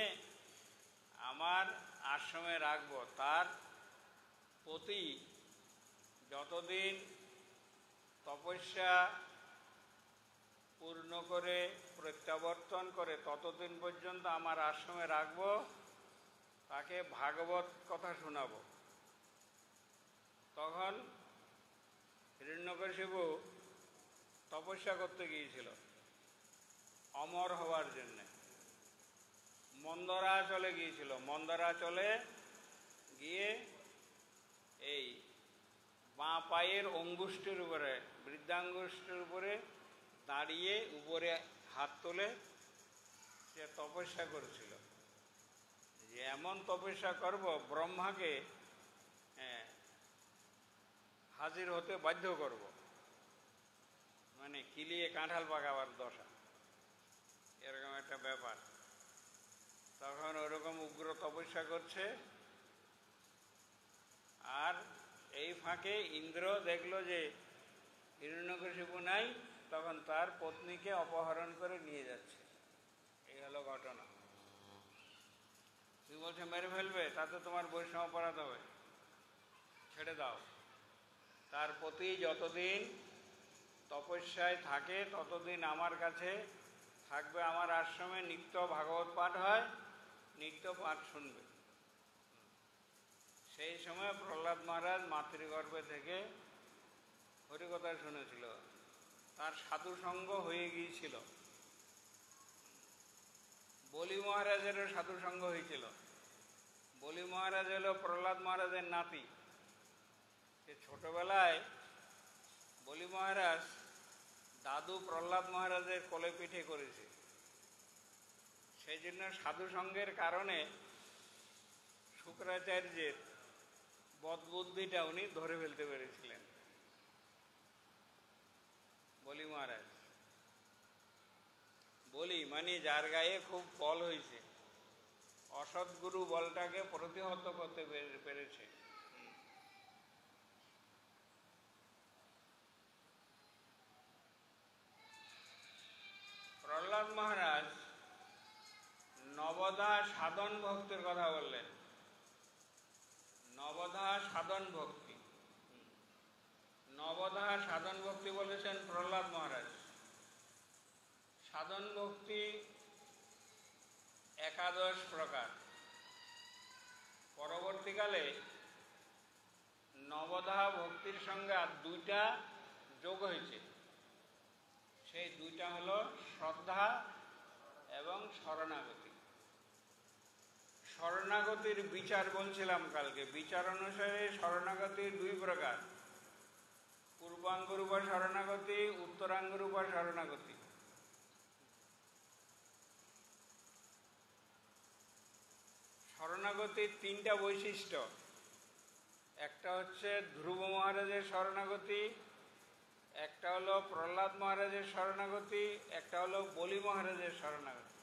আমার আশ্রমে রাখবো। তার প্রতি যতদিন তপস্যা পূর্ণ করে প্রত্যাবর্তন করে ততদিন পর্যন্ত আমার আশ্রমে রাখবো, তাকে ভাগবত কথা শোনাবো। তখন হিরণ্যকশিপু তপস্যা করতে গিয়েছিল অমর হওয়ার জন্যে। মন্দরাচলে গিয়েছিল। মন্দরাচলে গিয়ে এই বাঁ পায়ের অঙ্গুষ্ঠের উপরে, বৃদ্ধাঙ্গুষ্ঠের উপরে দাঁড়িয়ে উপরে হাত তোলে সে তপস্যা করেছিল যে এমন তপস্যা করব ব্রহ্মাকে হাজির হতে বাধ্য করব, মানে কিলিয়ে কাঁঠাল পাকাবার দশা, এরকম একটা ব্যাপার। তখন ওরকম উগ্র তপস্যা করছে। আর এই ফাঁকে ইন্দ্র দেখলো যে হিরণ্যকশিপু নাই, তখন তার পত্নীকে অপহরণ করে নিয়ে যাচ্ছে। এই হলো ঘটনা। বলছে মেরে ফেলবে, তাতে তোমার বৈষ্ণব অপরাধ হবে, ছেড়ে দাও। তার প্রতি যতদিন তপস্যায় থাকে ততদিন আমার কাছে থাকবে, আমার আশ্রমে নিত্য ভাগবত পাঠ হয়, নিত্য পাঠ শুনবে। সেই সময় প্রহ্লাদ মহারাজ মাতৃগর্ভে থেকে হরিকথা শুনেছিল, তার সাধু সঙ্গ হয়ে গিয়েছিল। বলি মহারাজেরও সাধু সঙ্গ হয়েছিল। বলি মহারাজ হলো প্রহ্লাদ মহারাজের নাতি। সে ছোটবেলায় বলি মহারাজ দাদু প্রহ্লাদ মহারাজের কোলে পিঠে করেছে, সেই জন্য সাধু সঙ্গের কারণে শুক্রাচার্যের বদবুদ্ধিটা উনি ধরে ফেলতে পেরেছিলেন। বলি মহারাজ, বলি মানে যার গায়ে খুব বল হয়েছে, অসৎগুরু বলটাকে প্রতিহত করতে পেরেছে। প্রহ্লাদ মহারাজ নবধা সাধন ভক্তির কথা বললেন। নবধা সাধন ভক্তি, নবধা সাধন ভক্তি বলেছেন প্রহ্লাদ মহারাজ। সাধন ভক্তি একাদশ প্রকার। পরবর্তীকালে নবধা ভক্তির সঙ্গে আর দুইটা যোগ হয়েছে, সেই দুইটা হলো শ্রদ্ধা এবং শরণাগতি। শরণাগতির বিচার বলছিলাম কালকে। বিচার অনুসারে শরণাগতি দুই প্রকার, পূর্বাঙ্গরূপা শরণাগতি, উত্তরাঙ্গরূপা শরণাগতি। শরণাগতির তিনটা বৈশিষ্ট্য। একটা হচ্ছে ধ্রুব মহারাজের শরণাগতি, একটা হলো প্রহ্লাদ মহারাজের শরণাগতি, একটা হলো বলি মহারাজের শরণাগতি।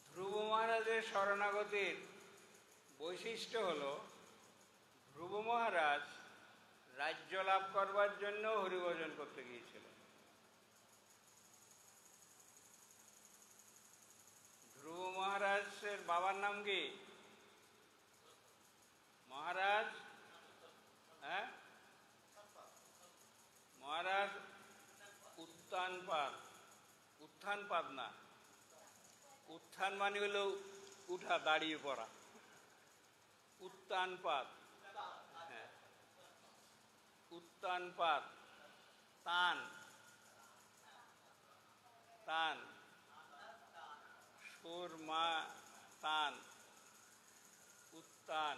ধ্রুব মহারাজের শরণাগতির বৈশিষ্ট্য হলো ধ্রুব মহারাজ রাজ্য লাভ করবার জন্য হরিভজন করতে গিয়েছিল। ধ্রুব মহারাজের বাবার নাম কি? মহারাজ মহারাজ উত্থানপাদ। উত্থানপাদ না, উত্থান মানে হলো উঠা, দাঁড়িয়ে পড়া। উত্থানপাদ, হ্যাঁ, উত্থানপাদ। তান, তান, সুর মা তান, উত্থান,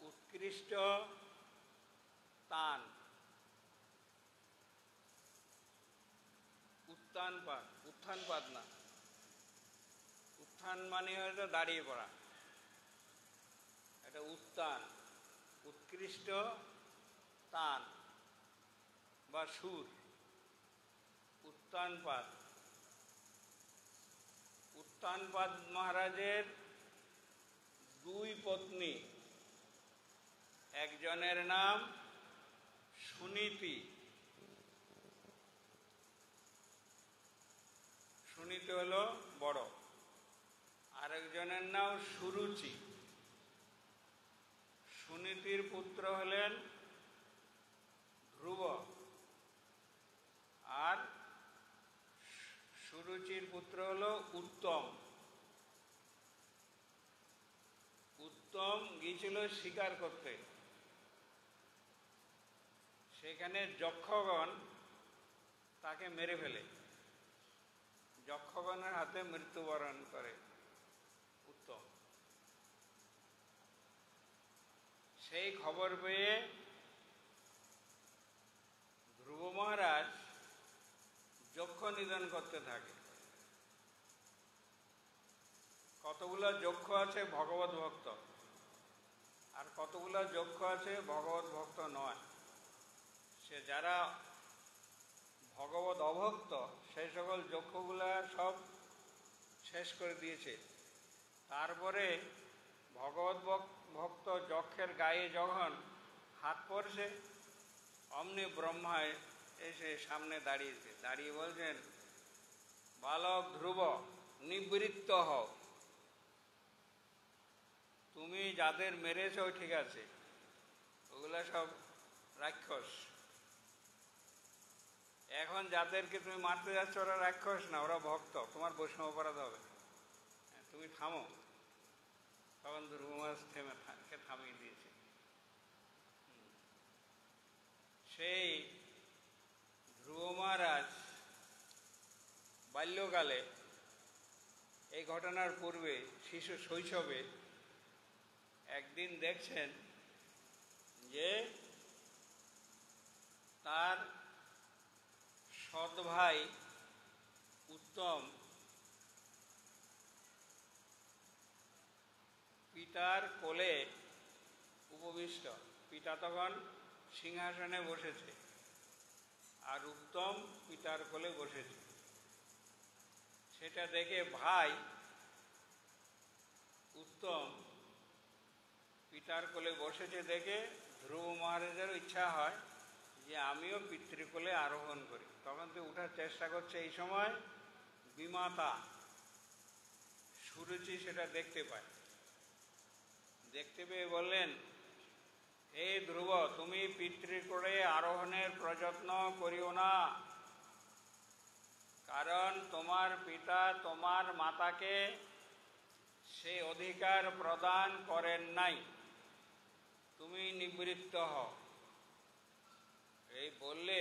উৎকৃষ্ট তান, উত্থানপাদ। উত্থানপাদ না, উত্থান মানে হয়তো দাঁড়িয়ে পড়া, এটা উত্থান। উৎকৃষ্ট তান বা সুর, উত্থানপাদ। উত্থানপাদ মহারাজের দুই পত্নী, একজনের নাম সুনীতি, সুনীতি হলো বড়, আরেকজনের নাম সুরুচি। সুনীতির পুত্র হলেন ধ্রুব, আর সুরুচির পুত্র হলো উত্তম। উত্তম গিয়েছিল শিকার করতে, সেখানে যক্ষগণ তাকে মেরে ফেলে, যক্ষগণের হাতে মৃত্যুবরণ করে উত্তম। সেই খবর পেয়ে ধ্রুব মহারাজ যক্ষ নিধন করতে থাকে। কতগুলো যক্ষ আছে ভগবত ভক্ত, আর কতগুলো যক্ষ আছে ভগবত ভক্ত নয়। সে যারা ভগবত অভক্ত সেই সকল যক্ষগুলা সব শেষ করে দিয়েছে। তারপরে ভগবত ভক্ত যক্ষের গায়ে যখন হাত পড়ছে, অমনি ব্রহ্মা এসে সামনে দাঁড়িয়েছে, দাঁড়িয়ে বলছেন, বালক ধ্রুব, নিবৃত্ত হও। তুমি যাদের মেরেছ ঠিক আছে, ওগুলা সব রাক্ষস। এখন যাদেরকে তুমি মারতে যাচ্ছ ওরা রাক্ষস না, ওরা ভক্ত, তোমার বৈষ্ণব অপরাধ হবে। তুমি থামো। তখন ধ্রুব মহারাজ থামিয়ে দিয়েছে। সেই ধ্রুব মহারাজ বাল্যকালে, এই ঘটনার পূর্বে শিশু শৈশবে একদিন দেখছেন যে তার সৎ ভাই উত্তম পিতার কোলে উপবিষ্ট। পিতা তখন সিংহাসনে বসেছে আর উত্তম পিতার কোলে বসেছে। সেটা দেখে ভাই উত্তম পিতার কোলে বসেছে দেখে ধ্রুব মহারাজেরও ইচ্ছা হয় যে আমিও পিতৃকোলে আরোহণ করি। তখন তো উঠার চেষ্টা করছে। এই সময় বিমাতা সুরুচি সেটা দেখতে পায়। দেখতে পেয়ে বললেন, হে ধ্রুব, তুমি পিতৃকোলে আরোহণের প্রযত্ন করিও না, কারণ তোমার পিতা তোমার মাতাকে সে অধিকার প্রদান করেন নাই, তুমি নিবৃত্ত হও। এই বললে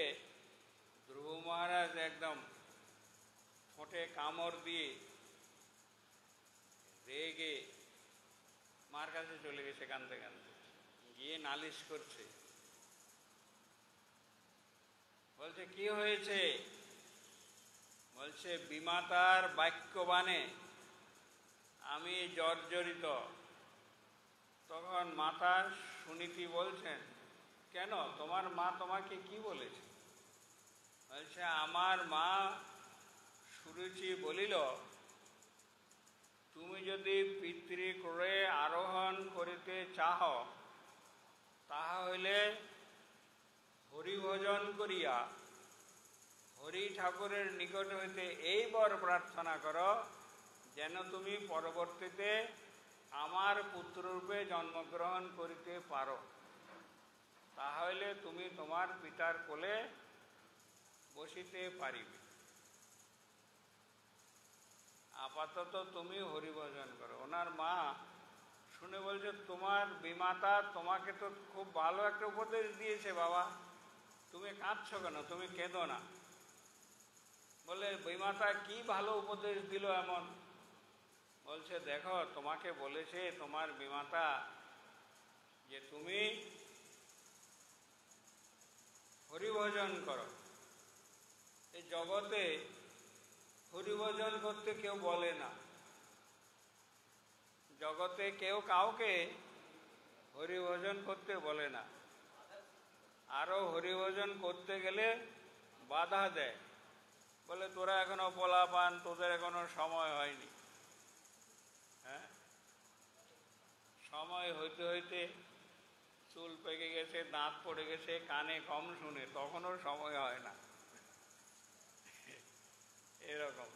ধ্রুব মহারাজ একদম ঠোঁটে কামড় দিয়ে রেগে মার কাছে চলে গেছে, কাঁদতে কাঁদতে গিয়ে নালিশ করছে। বলছে কি হয়েছে? বলছে বিমাতার বাক্যবাণে আমি জর্জরিত। তখন মাতা সুনীতি বলছেন, কেন, তোমার মা তোমাকে কি বলেছে? বলছে আমার মা সুরুচি বলিল, তুমি যদি পিতৃকোলে আরোহণ করিতে চাহ, তাহা হইলে হরিভজন করিয়া হরি ঠাকুরের নিকট হইতে এই বর প্রার্থনা করো, যেন তুমি পরবর্তীতে আমার পুত্ররূপে জন্মগ্রহণ করিতে পারো। তাহলে তুমি তোমার পিতার কোলে বসিতে পারিবে। আপাতত তুমি হরিভজন করো। ওনার মা শুনে বলছে, তোমার বিমাতা তোমাকে তো খুব ভালো একটা উপদেশ দিয়েছে বাবা, তুমি কাঁদছো কেন? তুমি কেঁদো না। বলে বিমাতা কি ভালো উপদেশ দিল এমন? বলছে দেখো, তোমাকে বলেছে তোমার বিমাতা যে তুমি হরিভজন করো। এই জগতে হরিভজন করতে কেউ বলে না, জগতে কেউ কাউকে হরিভজন করতে বলে না। আরো হরিভজন করতে গেলে বাধা দেয়, বলে তোরা এখনো পোলাপান, তোদের এখনো সময় হয়নি। হ্যাঁ, সময় হইতে হইতে চুল পেকে গেছে, দাঁত পড়ে গেছে, কানে কম শুনে, তখনও সময় হয় না। এরকম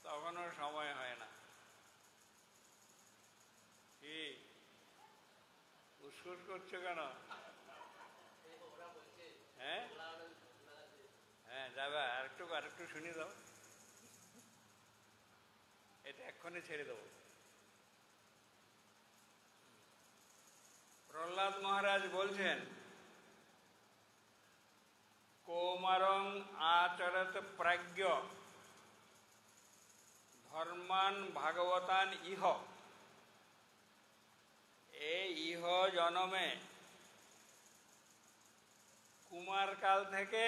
তখনও সময় হয় না। কি উসকুস করছো কেন? হ্যাঁ হ্যাঁ, যাবে। আরেকটু শুনি দাও, এটা এক্ষুনি ছেড়ে দেবো। প্রহ্লাদ মহারাজ বলছেন, কৌমারং আচরত প্রাজ্ঞ ধর্মান ভাগবতান ইহ। এই ইহ জনমে কুমারকাল থেকে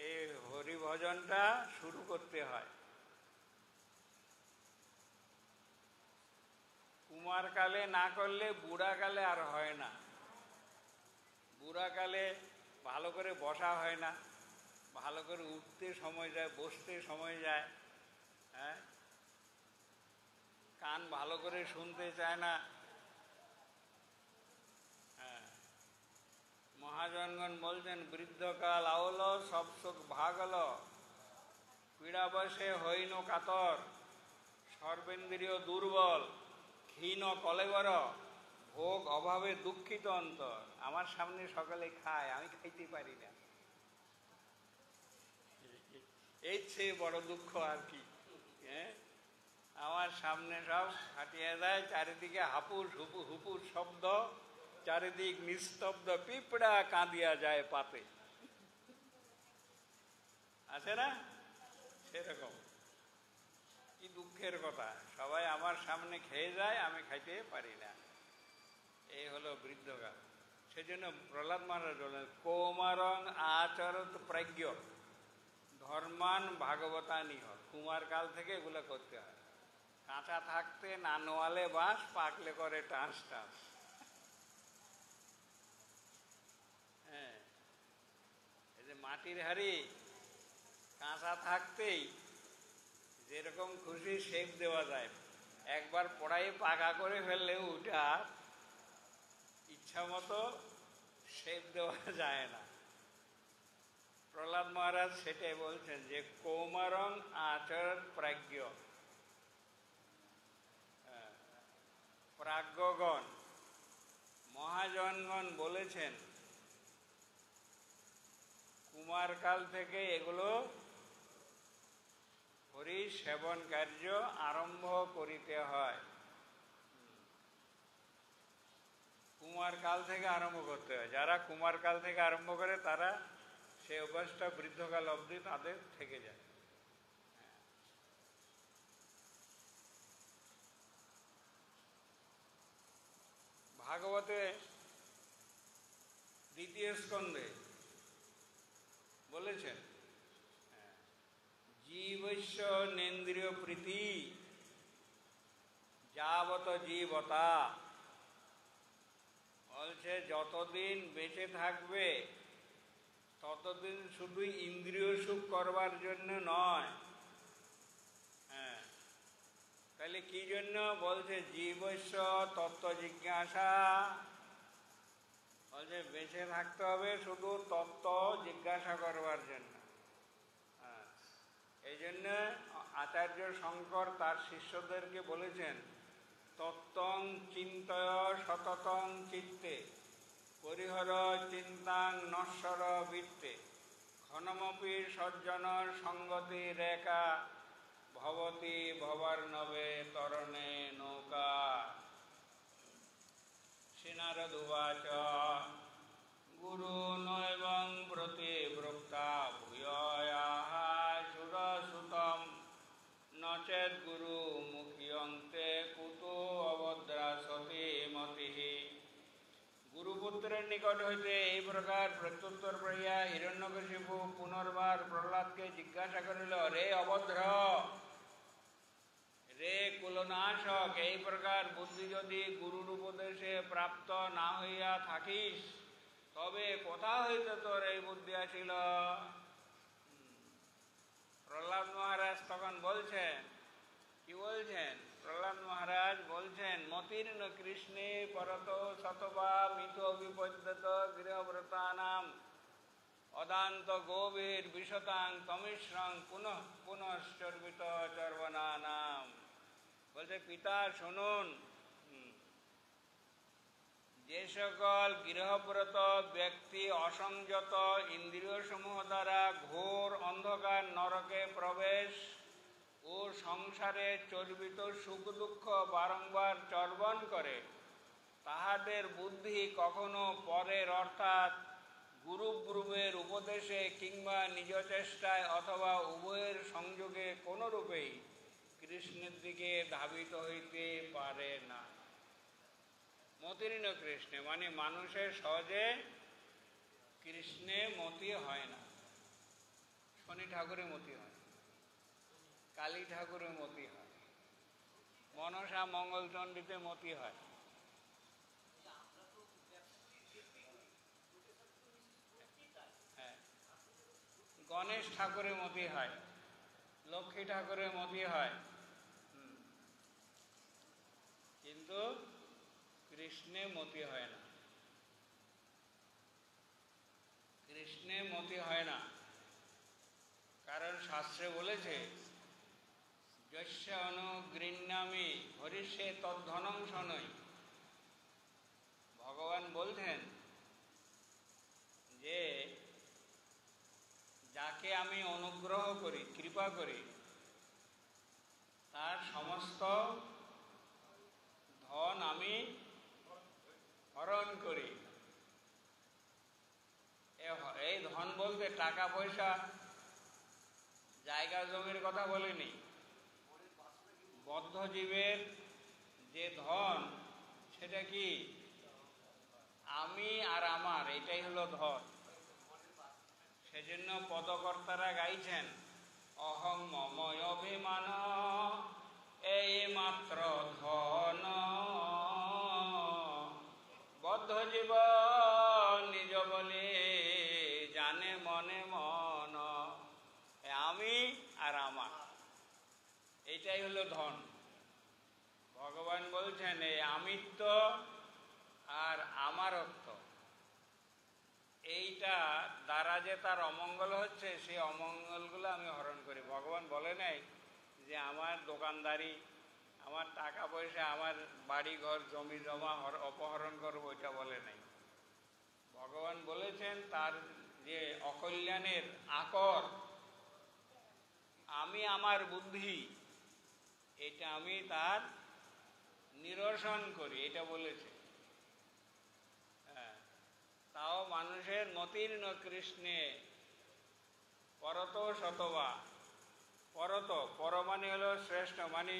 এই হরিভজনটা শুরু করতে হয়। কুমারকালে না করলে বুড়াকালে আর হয় না। বুড়াকালে ভালো করে বসা হয় না, ভালো করে উঠতে সময় যায়, বসতে সময় যায়। হ্যাঁ, কান ভালো করে শুনতে চায় না। হ্যাঁ, মহাজনগণ বলছেন, বৃদ্ধকাল আওল সব সুখ ভাগল, পীড়াবশে হইন কাতর, সর্বেন্দ্রিয় দুর্বল, ক্ষীণ কলেবর, ভোগ অভাবে দুঃখিত অন্তর। আমার সামনে সকালে খায়, আমি খাইতে পারি না, এই চেয়ে বড় দুঃখ আর কি। হ্যাঁ, আমার সামনে সব ফাটিয়ে দেয়, চারিদিকে হাপুস হুপুস শব্দ, চারিদিক নিস্তব্ধ, পিঁপড়া কাঁদিয়া যায় পাতে, আছে না সেরকম? কি দুঃখের কথা, সবাই আমার সামনে খেয়ে যায়, আমি খাইতে পারি না। এই হলো বৃদ্ধকাল। সেজন্য প্রহ্লাদ মহারাজ বলেন, কৌমারং আচরত প্রাজ্ঞ ধর্মান ভাগবতানিহ। কুমার কাল থেকে এগুলো করতে হয়। কাঁচা থাকতে নানোয়ালে বাস, পাকলে করে টাঁস টাঁস। হ্যাঁ, এই যে মাটির হাড়ি কাঁচা থাকতেই যেরকম খুশি শেপ দেওয়া যায়, একবার পড়াই পাকা করে ফেললে ওটা ইচ্ছা মতো শেপ দেওয়া যায় না। প্রহ্লাদ মহারাজ সেটাই বলছেন যে কৌমারং আচরণ প্রাজ্ঞ। প্রাজ্ঞগণ মহাজনগণ বলেছেন কুমারকাল থেকে এগুলো হরি সেবন কার্য আরম্ভ করিতে হয়। কুমারকাল থেকে আরম্ভ করতে হয়। যারা কুমারকাল থেকে আরম্ভ করে তারা সেই অভ্যাসটা বৃদ্ধকাল অবধি তাদের থেকে যায়। ভাগবতে দ্বিতীয় স্কন্ধে বলেছেন, জীবস্য নেন্দ্রিয় প্রীতি যাবত জীবতা, বলছে যতদিন বেঁচে থাকবে ততদিন শুধু ইন্দ্রিয় সুখ করবার জন্য নয়। হ্যাঁ, তাহলে কি জন্য বলছে? জীবস্য তত্ত্ব জিজ্ঞাসা, বলছে বেঁচে থাকতে হবে শুধু তত্ত্ব জিজ্ঞাসা করবার জন্য। এই জন্য আচার্য শঙ্কর তার শিষ্যদেরকে বলেছেন, তত্ত্বং চিন্তয় সততং চিত্তে পরিহর চিন্তাং নশ্বর বৃত্তে ক্ষণমপি সজ্জন সঙ্গতি রেখা ভবতি ভবার্ণবে তরণে নৌকা। শ্রীনারদুবাচ গুরু নৈবং প্রতি ব্রক্তা ভূয়াহ সুরসুতম নচেদ গুরু মুখিয়ন্তে কুতো অভদ্রা সতী মতি। গুরুপুত্রের নিকট হইতে এই প্রকার প্রত্যুত্তর পাইয়া হিরণ্যকশিপু পুনর্বার প্রহ্লাদকে জিজ্ঞাসা করিল, রে অভদ্র, রে কুলনাশক, এই প্রকার বুদ্ধি যদি গুরুর উপদেশে প্রাপ্ত না হইয়া থাকিস তবে কোথা হইতে তোর এই বুদ্ধি আসিল? প্রহ্লাদ মহারাজ তখন বলছেন, কি বলছেন? প্রহ্লাদ মহারাজ বলছেন, মতির্ন কৃষ্ণে পরত শতবা মিত বিপদ্যত গৃহব্রতানাম অদান্ত গোবীর বিশতাং তমিশ্রং পুনঃ পুনশ্চর্বিত চর্বনানাম। বলছে, পিতা শুনুন, যে সকল গৃহব্রত ব্যক্তি অসংযত ইন্দ্রিয় সমূহ দ্বারা ঘোর অন্ধকার নরকে প্রবেশ ও সংসারে চর্বিত সুখ দুঃখ বারংবার চর্বণ করে, তাহাদের বুদ্ধি কখনো পরের অর্থাৎ গুরুব্রুমের উপদেশে কিংবা নিজ চেষ্টায় অথবা উভয়ের সংযোগে কোনরূপেই কৃষ্ণের দিকে ধাবিত হইতে পারে না। মতির্ন কৃষ্ণে মানে মানুষের সহজে কৃষ্ণে মতি হয় না। শনি ঠাকুরে মতি হয়, কালী ঠাকুরে মতি হয়, মনসা মঙ্গলচণ্ডীতে মতি হয়। হ্যাঁ, গণেশ ঠাকুরে মতি হয়, লক্ষ্মী ঠাকুরে মতি হয়, কিন্তু কৃষ্ণে মতি হয় না। কৃষ্ণে মতি হয় না, কারণ শাস্ত্রে বলেছে যস্য অনুগৃহ্ণামি হরিষে তদ্ধনং শনৈ। ভগবান বলছেন যে যাকে আমি অনুগ্রহ করি, কৃপা করি, তার সমস্ত ধন আমি হরণ করি। এই ধন বলতে টাকা পয়সা, জায়গা জমির কথা বলিনি। বদ্ধ জীবের যে ধন, সেটা কি আমি আর আমার, এটাই হলো ধন। সেজন্য পদকর্তারা গাইছেন অহং মম অভিমান এই মাত্র ধন, বদ্ধ জীব নিজ বলে জানে মনে মন। আমি আর আমার, এইটাই হলো ধন। ভগবান বলছেন এই আমিত্ব আর আমারত্ব, এইটা দ্বারা যে তার অমঙ্গল হচ্ছে, সেই অমঙ্গলগুলো আমি হরণ করি। ভগবান বলে নাই যে আমার দোকানদারি, আমার টাকা পয়সা, আমার বাড়ি ঘর জমি জমা অপহরণ করবো, এটা বলে নাই। ভগবান বলেছেন তার যে অকল্যাণের আকর, আমি আমার বুদ্ধি, এটা আমি তার নিরসন করি, এটা বলেছে। তাও মানুষের মতির্ন কৃষ্ণে পরত শতবা। পরত, পর মানে হলো শ্রেষ্ঠ, মানে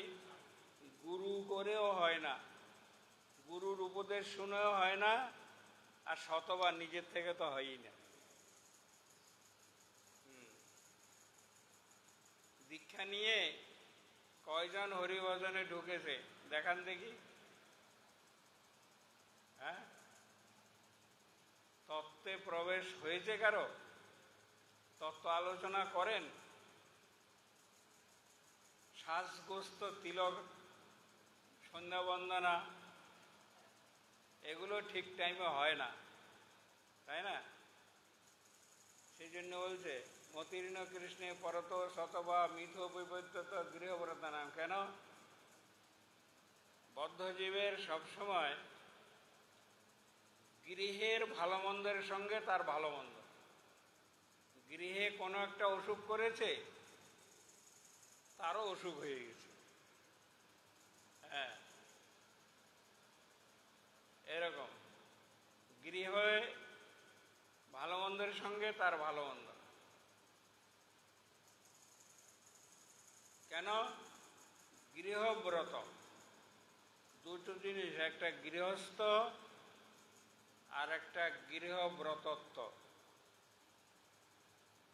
গুরু করেও হয় না, গুরুর উপদেশ শুনেও হয় না, আর শতবা নিজের থেকে তো হয়ই না। দীক্ষা নিয়ে কয়জন হরিভজনে ঢুকেছে দেখান দেখি? হ্যাঁ, তত্ত্বে প্রবেশ হয়েছে কারো? তত্ত্ব আলোচনা করেন? শ্বাসগোস্ত, তিলক, সন্ধ্যা বন্দনা, এগুলো ঠিক টাইমে হয় না, তাই না? সেই জন্য বলছে মতির্ন কৃষ্ণে পরত শতবা মিথ বৈবদ্যত গৃহব্রত নাম। কেন? বদ্ধজীবের সবসময় গৃহের ভালো মন্দের সঙ্গে তার ভালো মন্দ। গৃহে কোনো একটা অসুখ করেছে, তারও অসুখ হয়ে গেছে। হ্যাঁ, এরকম গৃহে ভালো মন্দের সঙ্গে তার ভালো মন্দ। কেন? গৃহব্রত, দুটো জিনিস, একটা গৃহস্থ আর একটা গৃহব্রতত্ব।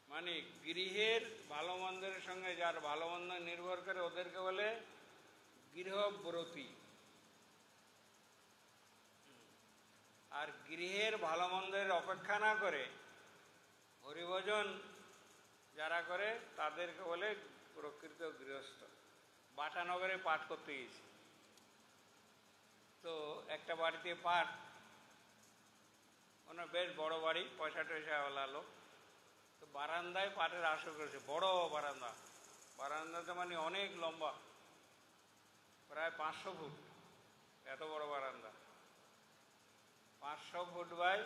মানে গৃহের ভালো মন্দের সঙ্গে যার ভালো মন্দ নির্ভর করে, ওদেরকে বলে গৃহব্রতী। আর গৃহের ভালো মন্দের অপেক্ষা না করে হরিভজন যারা করে, তাদেরকে বলে প্রকৃত গৃহস্থ। বাটানগরে পাঠ করতে গেছি, তো একটা বাড়িতে পাঠ, ওনার বেশ বড় বাড়ি, পয়সা টয়সাওয়ালা লোক। তো বারান্দায় পাঠের আসর করেছে, বড় বারান্দা। বারান্দাতে মানে অনেক লম্বা, প্রায় 500 ফুট, এত বড় বারান্দা। 500 ফুট বাই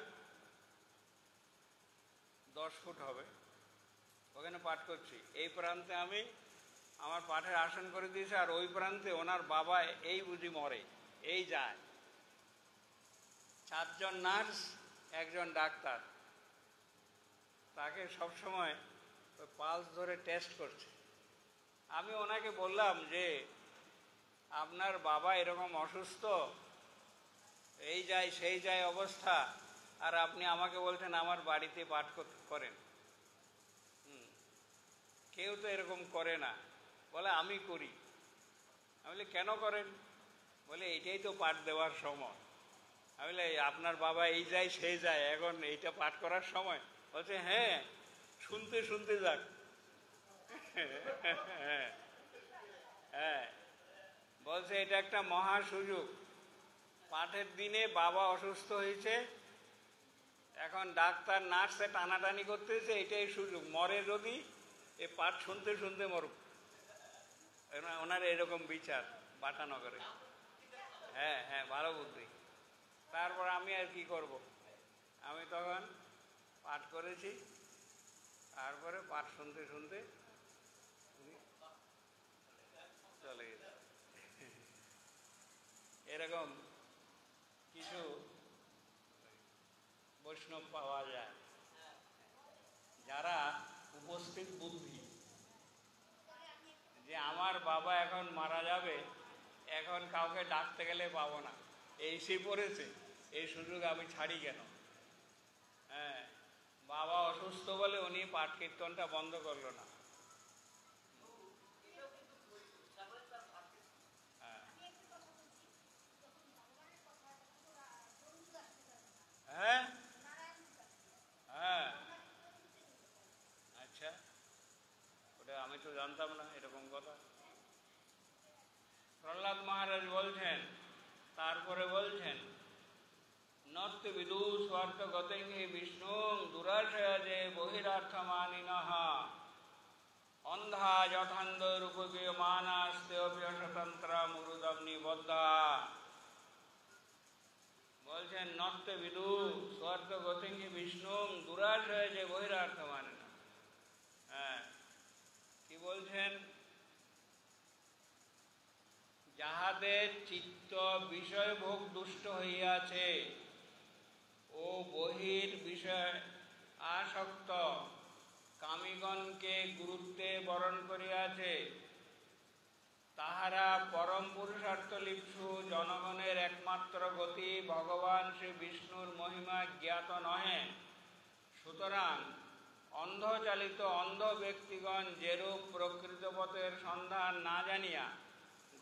10 ফুট হবে, ওখানে পাঠ করছি। এই প্রান্তে আমি আমার পাঠের আসন করে দিয়েছি, আর ওই প্রান্তে ওনার বাবা এই বুঝি মরে, এই যায়। 4 জন নার্স, একজন ডাক্তার, তাকে সবসময় পালস ধরে টেস্ট করছে। আমি ওনাকে বললাম যে আপনার বাবা এরকম অসুস্থ, এই যায় সেই যায় অবস্থা, আর আপনি আমাকে বলছেন আমার বাড়িতে পাঠ করেন। কেউ তো এরকম করে না। বলে আমি করি। আমি বলি কেন করেন? বলে এইটাই তো পাঠ দেওয়ার সময়। আমি বলি আপনার বাবা এই যায় সেই যায়, এখন এইটা পাঠ করার সময়? বলছে হ্যাঁ, শুনতে শুনতে যাক। হ্যাঁ, বলছে এটা একটা মহা সুযোগ। পাঠের দিনে বাবা অসুস্থ হয়েছে, এখন ডাক্তার নার্সে টানাটানি করতেছে, এটাই সুযোগ। মরে যদি এই পাঠ শুনতে শুনতে মরুক। ওনার এরকম বিচার বাটানগরে। হ্যাঁ হ্যাঁ, ভালো বুদ্ধি। তারপর আমি আর কি করব, আমি তখন পাঠ করেছি, তারপরে পাঠ শুনতে শুনতে চলে গেছে। এরকম কিছু বৈষ্ণব পাওয়া যায় যারা উপস্থিত বুদ্ধি, যে আমার বাবা এখন মারা যাবে, এখন কাউকে ডাকতে গেলে পাবো না, এই সে পড়েছে, এই সুযোগ আমি ছাড়ি কেন। হ্যাঁ, বাবা অসুস্থ বলে উনি পাঠ কীর্তনটা বন্ধ করলো না। হ্যাঁ হ্যাঁ, আচ্ছা, ওটা আমি তো জানতাম না এরকম কথা। প্রহ্লাদ মহারাজ বলছেন, তারপরে বলছেন, নত্য বিদু স্বার্থ গতেঙ্গি বিষ্ণু দুরাশয়া যে বহিরার্থমানিনঃ অন্ধা যথান্ধ রূপগীয়মানাস্তেঅপি স্বতন্ত্রা মুরুদম নিবদ্ধা। বলছেন নত্য বিদু স্বার্থ গতেঙ্গি বিষ্ণু দুরাশয়া যে বহিরার্থমানিনঃ। হ্যাঁ, কি বলছেন? যাহাদের চিত্ত বিষয় ভোগ দুষ্ট হইয়াছে ও বহির বিষয় আসক্ত কামিগণকে গুরুত্বে বরণ করিয়াছে, তাহারা পরম পুরুষার্থ লিপ্সু জনগণের একমাত্র গতি ভগবান শ্রী বিষ্ণুর মহিমা জ্ঞাত নহে। সুতরাং অন্ধচালিত অন্ধ ব্যক্তিগণ যেরূপ প্রকৃতপথের সন্ধান না জানিয়া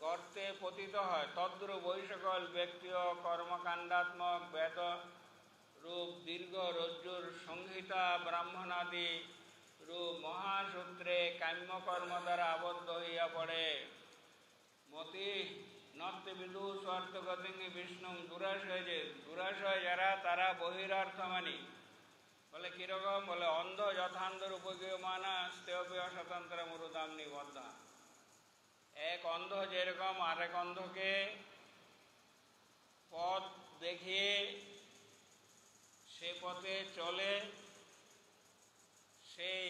গর্তে পতিত হয়, তদ্রূপ ওই সকল ব্যক্তিও কর্মকাণ্ডাত্মক বেদ রূপ দীর্ঘ রজ্জুর সংহিতা ব্রাহ্মণাদি রূপ মহাসূত্রে কাম্যকর্ম দ্বারা আবদ্ধ হইয়া পড়ে। মতি নত্য বিদু স্বার্থ গতিঙ্গি বিষ্ণু দুরাশয়, যে দুরাশয় যারা, তারা বহিরার্থমানি। বলে কিরকম? বলে অন্ধ যথান্ধর উপগীয়মানা স্তেঅপি স্বতন্ত্র মুরুদাম নিবদ্ধা। এক অন্ধ যেরকম আরেক অন্ধকে পথ দেখিয়ে সে পথে চলে, সেই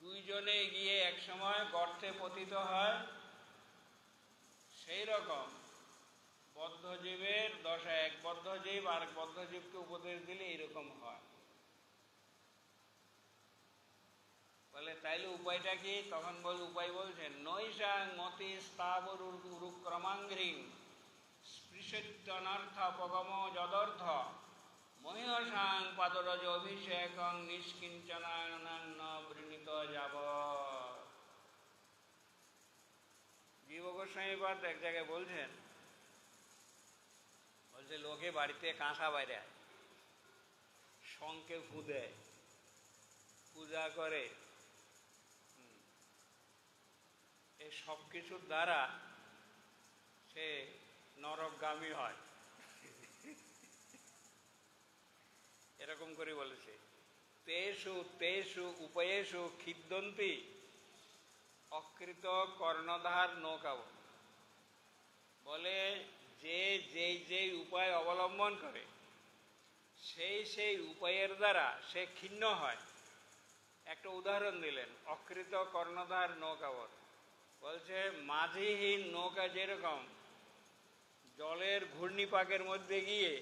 দুইজনে গিয়ে একসময় গর্তে পতিত হয়, সেই রকম বদ্ধজীবের দশা। এক বদ্ধজীব আর এক বদ্ধজীবকে উপদেশ দিলে এরকম হয়। বলে তাইলে উপায়টা কি? তখন উপায় বলছেন, নৈশাং মতি স্থাবর ক্রমাঙ্ঘ্রিং স্পৃশত্যনর্থপগম যদর্থ মহিষাং পাদরজ অভিষেকং নিষ্কিঞ্চনাং ন বৃণীত যাবৎ। জীব গোস্বামীপাদ এক জায়গায় বলছেন, বলছে লোকে বাড়িতে কাঁসা বাইরে শঙ্কে ফু দেয়, পূজা করে, এই সব কিছুর দ্বারা সে নরকগামী হয়, এরকম করে বলেছে। তেষু তেষু উপায়েষু খিদ্যন্তি অকৃত কর্ণধার নৌকাব। বলে যে যেই যেই উপায় অবলম্বন করে সেই সেই উপায়ের দ্বারা সে ক্ষিণ্ণ হয়। একটা উদাহরণ দিলেন, অকৃত কর্ণধার নৌকাবর। বলছে মাঝিহীন নৌকা যেরকম জলের ঘূর্ণিপাকের মধ্যে গিয়ে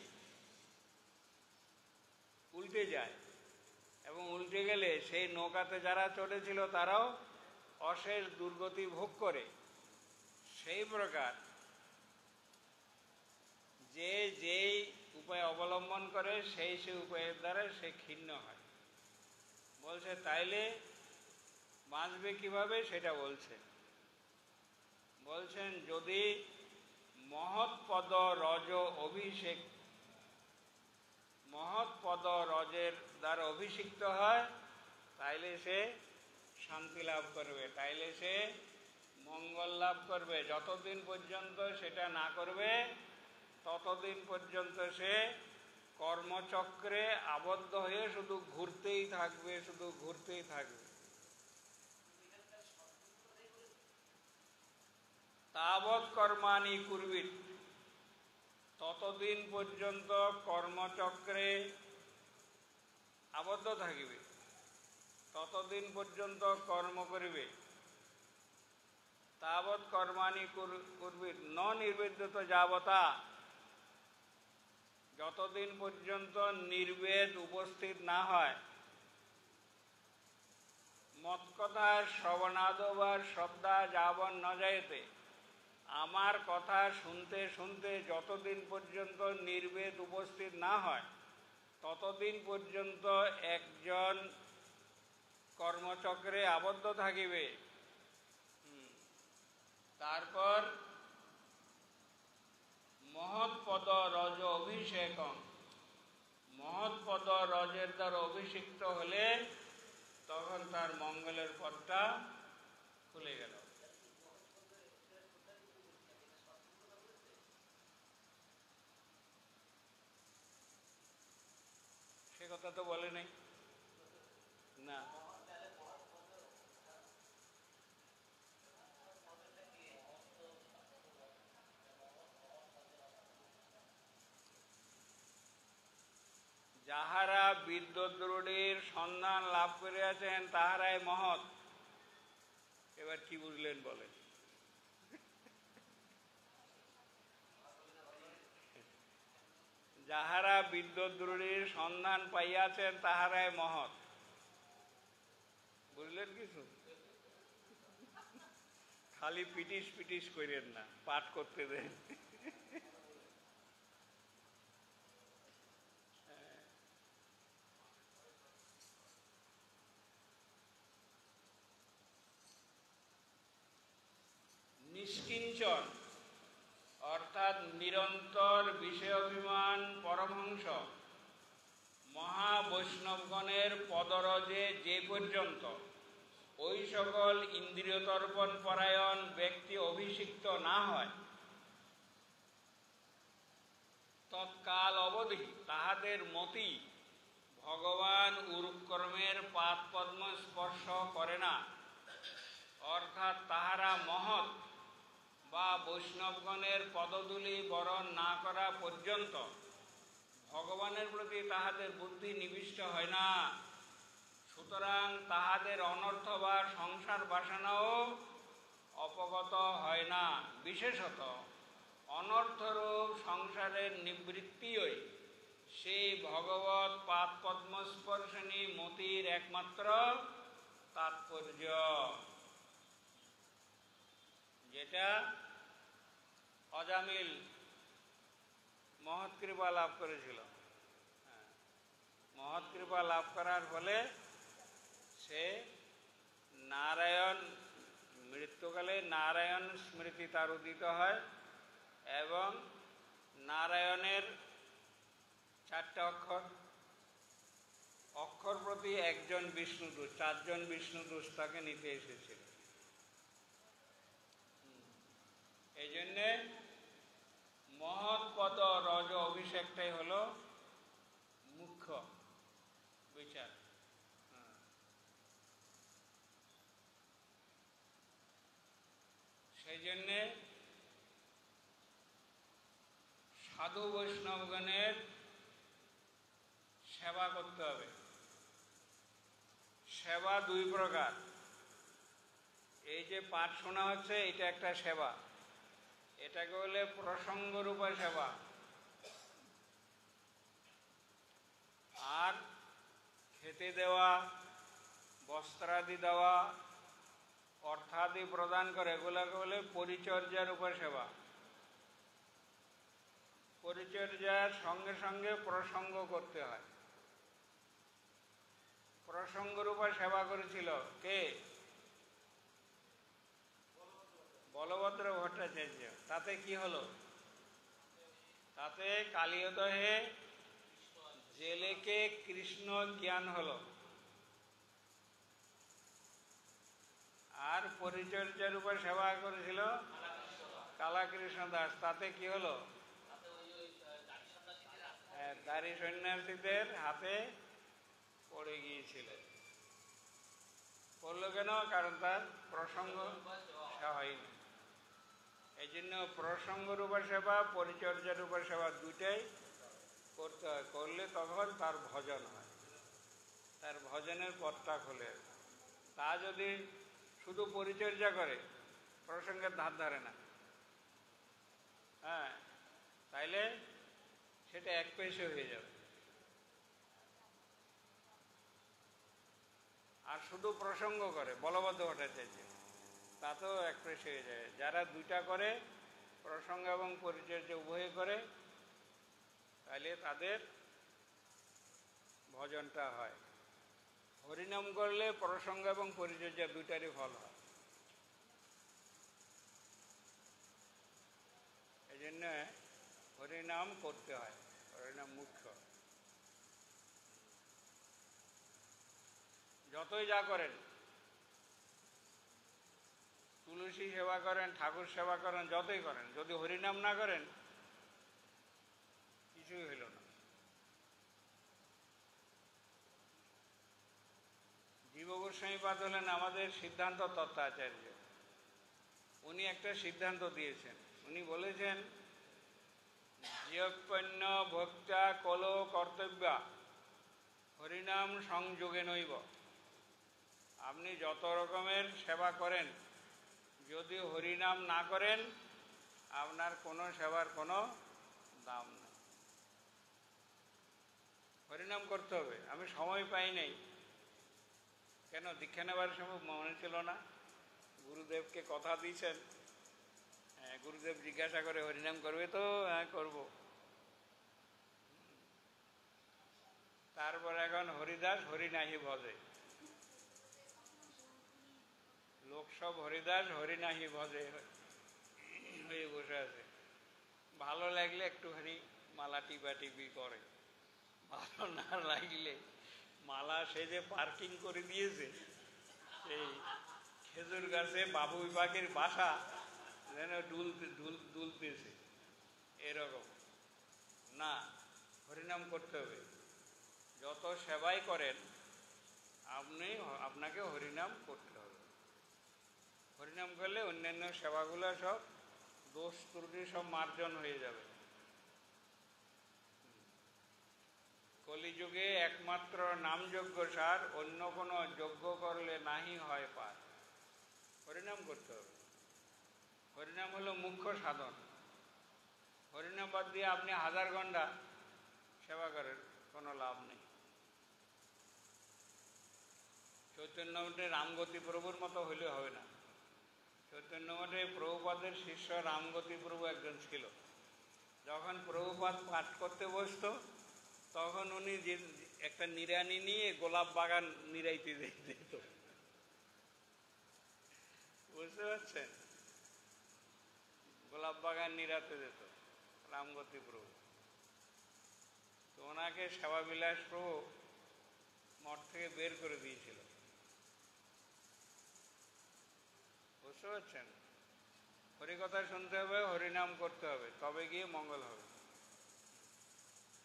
উল্টে যায়, এবং উল্টে গেলে সেই নৌকাতে যারা চড়েছিল তারাও অশেষ দুর্গতি ভোগ করে, সেই প্রকার যে যেই উপায় অবলম্বন করে সেই সেই উপায়ের দ্বারা সে ক্ষিণ্ণ হয়। বলছে তাইলে বাঁচবে কিভাবে সেটা বলছেন যদি মহৎপদ রজ অভিষেক, মহৎপদ রজের দ্বারা অভিষিক্ত হয়, তাইলে সে শান্তি লাভ করবে, তাইলে সে মঙ্গল লাভ করবে। যতদিন পর্যন্ত সেটা না করবে ততদিন পর্যন্ত সে কর্মচক্রে আবদ্ধ হয়ে শুধু ঘুরতেই থাকবে, শুধু ঘুরতেই থাকবে। তাবৎ কর্মাণি কুর্বিত, ততদিন পর্যন্ত কর্মচক্রে আবদ্ধ থাকিবে, ততদিন পর্যন্ত কর্ম করিবে। তাবৎ কর্মাণি কুর্বিত ন নির্বেদ্যত যাবতা, যতদিন পর্যন্ত নির্বেদ উপস্থিত না হয়। মত কথা শ্রবণাদবার শ্রদ্ধা যাবন ন যায়তে, আমার কথা শুনতে শুনতে যতদিন পর্যন্ত নির্বেদ উপস্থিত না হয় ততদিন পর্যন্ত একজন কর্মচক্রে আবদ্ধ থাকিবে। তারপর মহৎপদ রজ অভিষেকম, মহৎপদ রজের দ্বারা অভিষিক্ত হলে তখন তার মঙ্গলের পথটা খুলে গেল। সে কথা তো বলে নাই না। যাহারা বিদ্যুদ্রুঢ়ের সন্ধান লাভ করিয়াছেন তাহারাই মহৎ। এবার কি বুঝলেন বলেন? যাহারা বিদ্যুদ্রুঢ়ের সন্ধান পাইয়াছেন তাহারাই মহৎ। বুঝলেন কিছু? খালি পিটিস পিটিস করেন না, পাঠ করতে দেন। নিষ্কিঞ্চন অর্থাৎ নিরন্তর বিষয়াভিমান পরমহংস মহাবৈষ্ণবগণের পদরজে যে পর্যন্ত ওই সকল ইন্দ্রিয়তর্পণ পরায়ণ ব্যক্তি অভিষিক্ত না হয় তৎকাল অবধি তাহাদের মতি ভগবান উরুকর্মের পাদ পদ্ম স্পর্শ করে না। অর্থাৎ তাহারা মহৎ বা বৈষ্ণবগণের পদধূলি বরণ না করা পর্যন্ত ভগবানের প্রতি তাহাদের বুদ্ধি নিবিষ্ট হয় না। সুতরাং তাহাদের অনর্থ বা সংসার বাসনাও অপগত হয় না। বিশেষত অনর্থরূপ সংসারের নিবৃত্তিই সেই ভগবৎ পাদ পদ্মস্পর্শনী মতির একমাত্র তাৎপর্য, যেটা অজামিল মহৎ কৃপা লাভ করেছিল। মহৎ কৃপা লাভ করার ফলে সে নারায়ণ, মৃত্যুকালে নারায়ণ স্মৃতি তার উদিত হয় এবং নারায়ণের 4টা অক্ষর, অক্ষর প্রতি একজন বিষ্ণুদূত, 4 জন বিষ্ণুদূত তাকে নিতে এসেছিল। এই জন্যে মহৎপদ রজ অভিষেকটাই হলো মুখ্য বিচার। সেই জন্যে সাধু বৈষ্ণবগণের সেবা করতে হবে। সেবা 2 প্রকার। এই যে পাঠ শোনা হচ্ছে এটা একটা সেবা, এটাকে বলে প্রসঙ্গরূপা সেবা। আর খেতে দেওয়া, বস্ত্রাদি দেওয়া, অর্থাদি প্রদান করে এগুলোকে বলে পরিচর্যার উপর সেবা। পরিচর্যার সঙ্গে সঙ্গে প্রসঙ্গ করতে হয়। প্রসঙ্গরূপা সেবা করেছিল কে? বলভদ্র ভট্টাচার্য। তাতে কি হলো? তাতে কালীয়দহে জেলেকে কৃষ্ণ জ্ঞান হলো। আর পরিচর্যার উপর সেবা করেছিল কালাকৃষ্ণ দাস। তাতে কি হলো? দাড়ি সন্ন্যাসীদের হাতে পড়ে গিয়েছিল। পড়লো কেন? কারণ তার প্রসঙ্গ হয়নি। এই জন্য প্রসঙ্গরূপা সেবা, পরিচর্যারূপা সেবা দুইটাই করতে হয়। করলে তখন তার ভজন হয়, তার ভজনের পথটা খোলে। তা যদি শুধু পরিচর্যা করে, প্রসঙ্গের ধার ধারে না, হ্যাঁ, তাইলে সেটা এক পেশে হয়ে যাবে। আর শুধু প্রসঙ্গ করে বলবদ্ধ ভট্টাচার্য, তাতেও এক পেশে হয়ে যায়। যারা দুইটা করে, প্রসঙ্গ এবং পরিচর্যা উভয় করে, তাহলে তাদের ভজনটা হয়। হরিনাম করলে প্রসঙ্গ এবং পরিচর্যা দুইটারই ফল হয়। এই জন্য হরিনাম করতে হয়, হরিনাম মুখ্য। যতই যা করেন, তুলসী সেবা করেন, ঠাকুর সেবা করেন, যতই করেন, যদি হরিনাম না করেন কিছুই হইল না। জীব গোস্বামীপাদ হলেন আমাদের সিদ্ধান্ত তত্ত্বাচার্য। উনি একটা সিদ্ধান্ত দিয়েছেন। উনি বলেছেন, জিয়পন্য ভক্তা কলো কর্তব্যা হরিনাম সংযোগে নৈব। আপনি যত রকমের সেবা করেন, যদি হরিনাম না করেন, আপনার কোনো সেবার কোনো দাম নেই। হরিনাম করতে হবে। আমি সময় পাই নাই, কেন দীক্ষা নেবার সময় মনে ছিল না? গুরুদেবকে কথা দিয়েছেন, হ্যাঁ, গুরুদেব জিজ্ঞাসা করে হরিনাম করবে তো? হ্যাঁ, করব। তারপর এখন হরিদাস হরি নাহি ভজে, লোক সব হরিদাস হরি নাহি ভজে হয়ে বসে আছে। ভালো লাগলে একটুখানি মালা টিপা টিপি করে, ভালো না লাগলে মালা সে যে পার্কিং করে দিয়েছে সেই খেজুর গাছে বাবু বিভাগের বাসা যেন দুলতেছে, এরকম না। হরিনাম করতে হবে। যত সেবাই করেন আপনাকে হরিনাম করতে হবে। হরিনাম করলে অন্যান্য সেবাগুলো সব দোষ ত্রুটি সব মার্জন হয়ে যাবে। কলিযুগে একমাত্র নামযজ্ঞ সার, অন্য কোনো যজ্ঞ করলে নাহি হয় পার। হরিনাম করতে হবে। হরিনাম হলো মুখ্য সাধন। হরিনাম বাদ দিয়ে আপনি 1000 ঘন্টা সেবা করেন, কোনো লাভ নেই। চৈতন্য মঠে রামগতি প্রভুর মতো হইলে হবে না। চৈতন্য মঠে প্রভুপাদের শিষ্য রামগতি প্রভু একজন ছিল। যখন প্রভুপাদ পাঠ করতে বসত, তখন উনি যে একটা নিড়ানি নিয়ে গোলাপ বাগান নিড়াইতে যেত। বুঝতে পারছেন? গোলাপ বাগান নিড়াতে যেত রামগতি প্রভু। তো ওনাকে সেবাবিলাস প্রভু মঠ থেকে বের করে দিয়েছিল। বুঝতে পারছেন? হরিকথা শুনতে হবে, হরিনাম করতে হবে, তবে গিয়ে মঙ্গল হবে।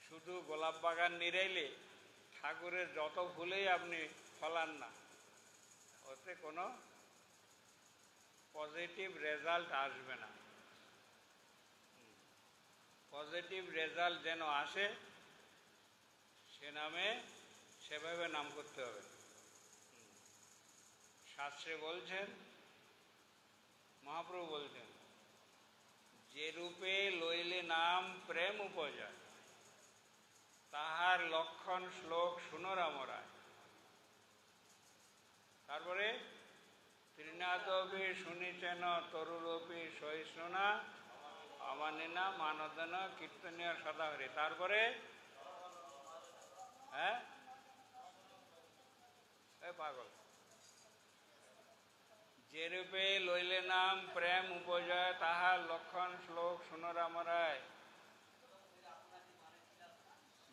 শুধু গোলাপ বাগান নিড়াইলে ঠাকুরের যত ফুলেই আপনি ফলান না, ওতে কোনো পজিটিভ রেজাল্ট আসবে না। পজিটিভ রেজাল্ট যেন আসে, সে নামে সেভাবে নাম করতে হবে। শাস্ত্রে বলছেন, মহাপ্রভু বলছেন, যে রূপে লইলে নাম প্রেম উপজয়, তাহার লক্ষণ শ্লোক শুনোরামরায়। তারপরে ত্রিনাথবি শুনিছেন তরুরূপী সহিষ্ণুনা অমানিনা মানদন কীর্তনীয় সদাহরি। তারপরে হ্যাঁ, পাগল, যে রূপে লইলে নাম প্রেম উপজয়, তাহার লক্ষণ শ্লোক শুনোরামরায়।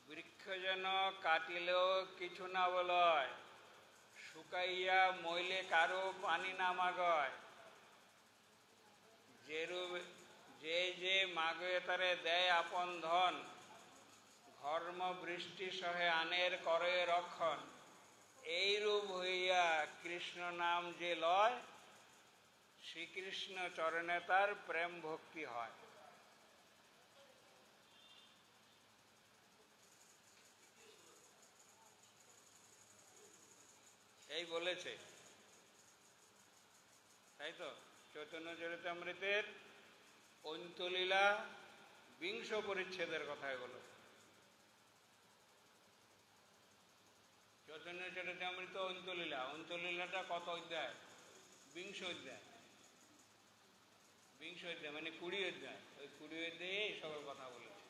বৃক্ষ যেন কাটিলেও কিছু না বলয়, শুকাইয়া মইলে কারো পানি না মাগয়। যে মাগে তারে দেয় আপন ধন, ঘর্ম বৃষ্টি সহে আনের করে রক্ষণ। এইরূপ হইয়া কৃষ্ণ নাম যে লয়, শ্রীকৃষ্ণ চরণে তার প্রেম ভক্তি হয়। এই বলেছে, তাই তো? চৈতন্য চরিতামৃতের ঐন্তলীলা 20 পরিচ্ছেদের কথা এগুলো। চৈতন্য চরিতামৃত ঐন্তলীলা, ঐন্তলীলাটা কত অধ্যায়? 20 অধ্যায়। 20 অধ্যায় মানে 20 অধ্যায়। ওই 20 অধ্যায়ে এইসবের কথা বলেছে।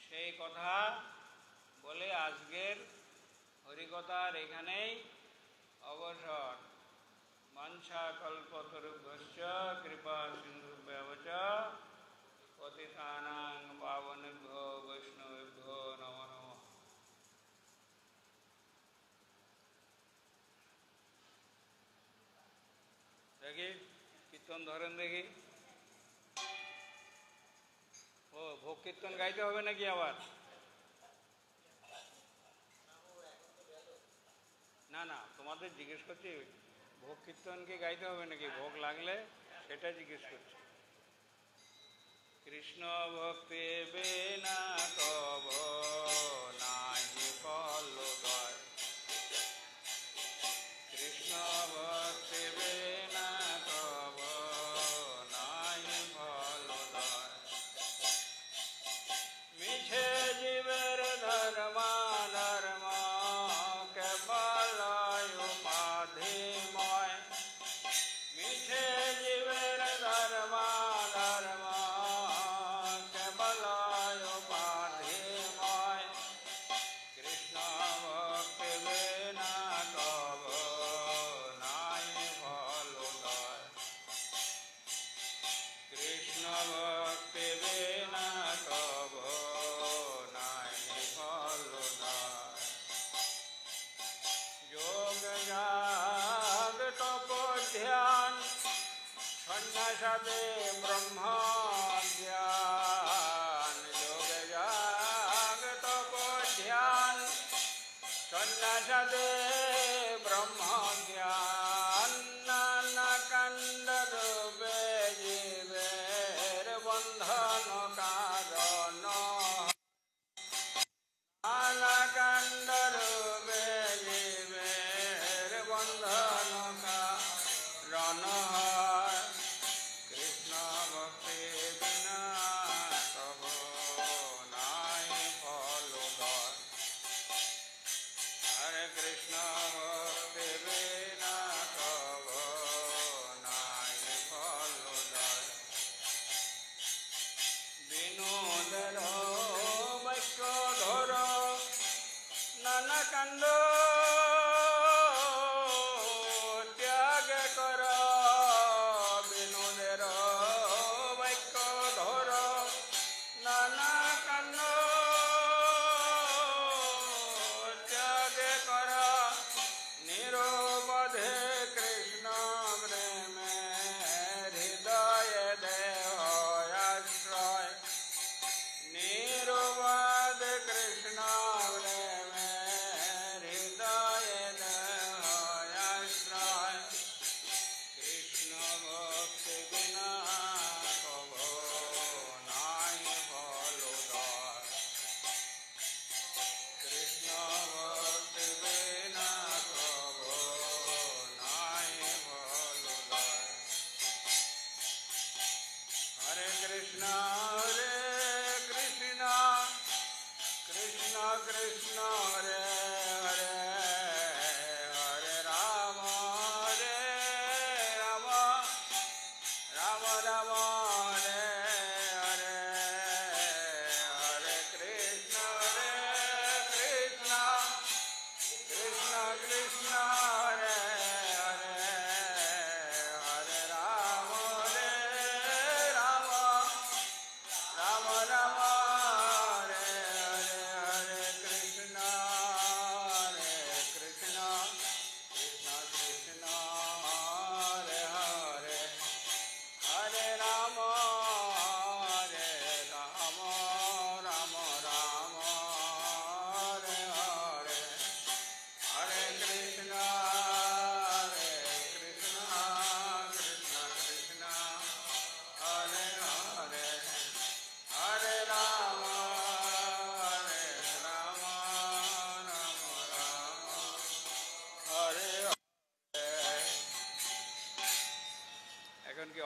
সেই কথা বলে আজকের হরিকথার এখানেই অবসর। বাঞ্ছা কল্পতরুভ্যশ্চ কৃপা সিন্ধুভ্যেব চ পতিতানাং পাবনেভ্যো বৈষ্ণবেভ্যো নমো নমঃ। দেখি কীর্তন ধরেন দেখি। ও ভোগ কীর্তন গাইতে হবে নাকি আবার? না না, তোমাদের জিজ্ঞেস করছি ভোগ কীর্তন কি গাইতে হবে নাকি? ভোগ লাগলে সেটা জিজ্ঞেস করছি। কৃষ্ণ ভক্তি বিনা তব নাহি ফলদয়, কৃষ্ণ ভক্তি বিনা তব নাহি ফলদয়, মিছে জীবের ধর্ম ধর্ম কেবল উপাধিময়, মিছে জীবের ধর্ম ধর্ম কেবল উপাধিময়, কৃষ্ণ ভক্তি বিনা তব নাই ফলদয়, কৃষ্ণ ভক্তি বিনা তব নাই ফলদয়। যোগ যাগ তপ ধ্যান সন্ন্যাসাদে ব্রহ্ম জ্ঞান, যোগ যাগ তপ ধ্যান সন্ন্যাসাদে ব্রহ্ম জ্ঞান, নানা কাণ্ড রূপে জীবের বন্ধন কারণ, নানা কাণ্ড রূপে জীবের বন্ধন কারণ হয়, কৃষ্ণ ভক্তি বিনা তব নাই ফলদয়, হরে কৃষ্ণ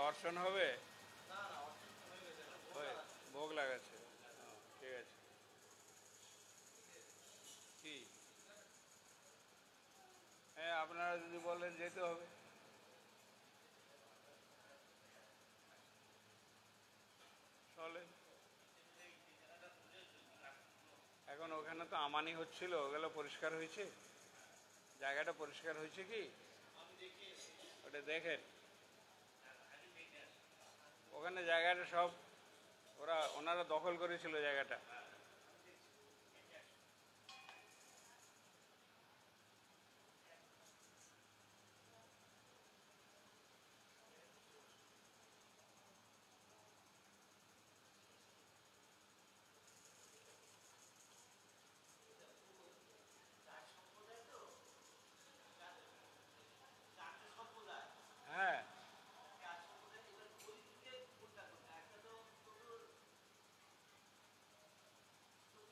অর্চন হবে? ভোগ লাগাচ্ছে, ঠিক আছে। কি? হ্যাঁ, আপনারা যদি বলেন যেতে হবে। চলে। এখন ওখানে তো আমানি হচ্ছিল, ওগুলো পরিষ্কার হয়েছে? জায়গাটা পরিষ্কার হয়েছে কি? ওটা দেখেন। ওখানে জায়গাটা সব ওনারা দখল করেছিল জায়গাটা। হ্যাঁ,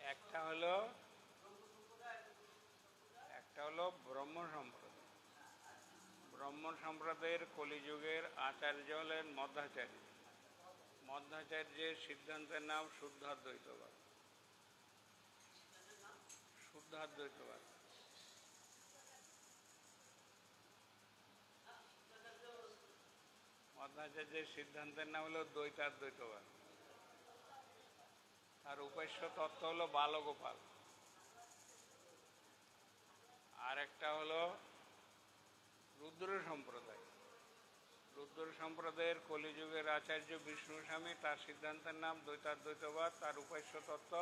একটা হলো ব্রহ্ম সম্প্রদায়। ব্রহ্ম সম্প্রদায়ের কলিযুগের আচার্য হলেন মধ্বাচার্য। মধ্বাচার্যের সিদ্ধান্তের নাম শুদ্ধাদ্বৈতবাদ। শুদ্ধাদ্বৈতবাদ। মধ্বাচার্যের সিদ্ধান্তের নাম হলো দ্বৈতাদ্বৈতবাদ। আর উপাস্য তত্ত্ব হলো বালগোপাল। আর একটা হলো রুদ্র সম্প্রদায়। রুদ্র সম্প্রদায়ের কলিযুগের আচার্য বিষ্ণু স্বামী, তার সিদ্ধান্তের নাম দ্বৈতাদ্বৈতবাদ, তার উপাস্য তত্ত্ব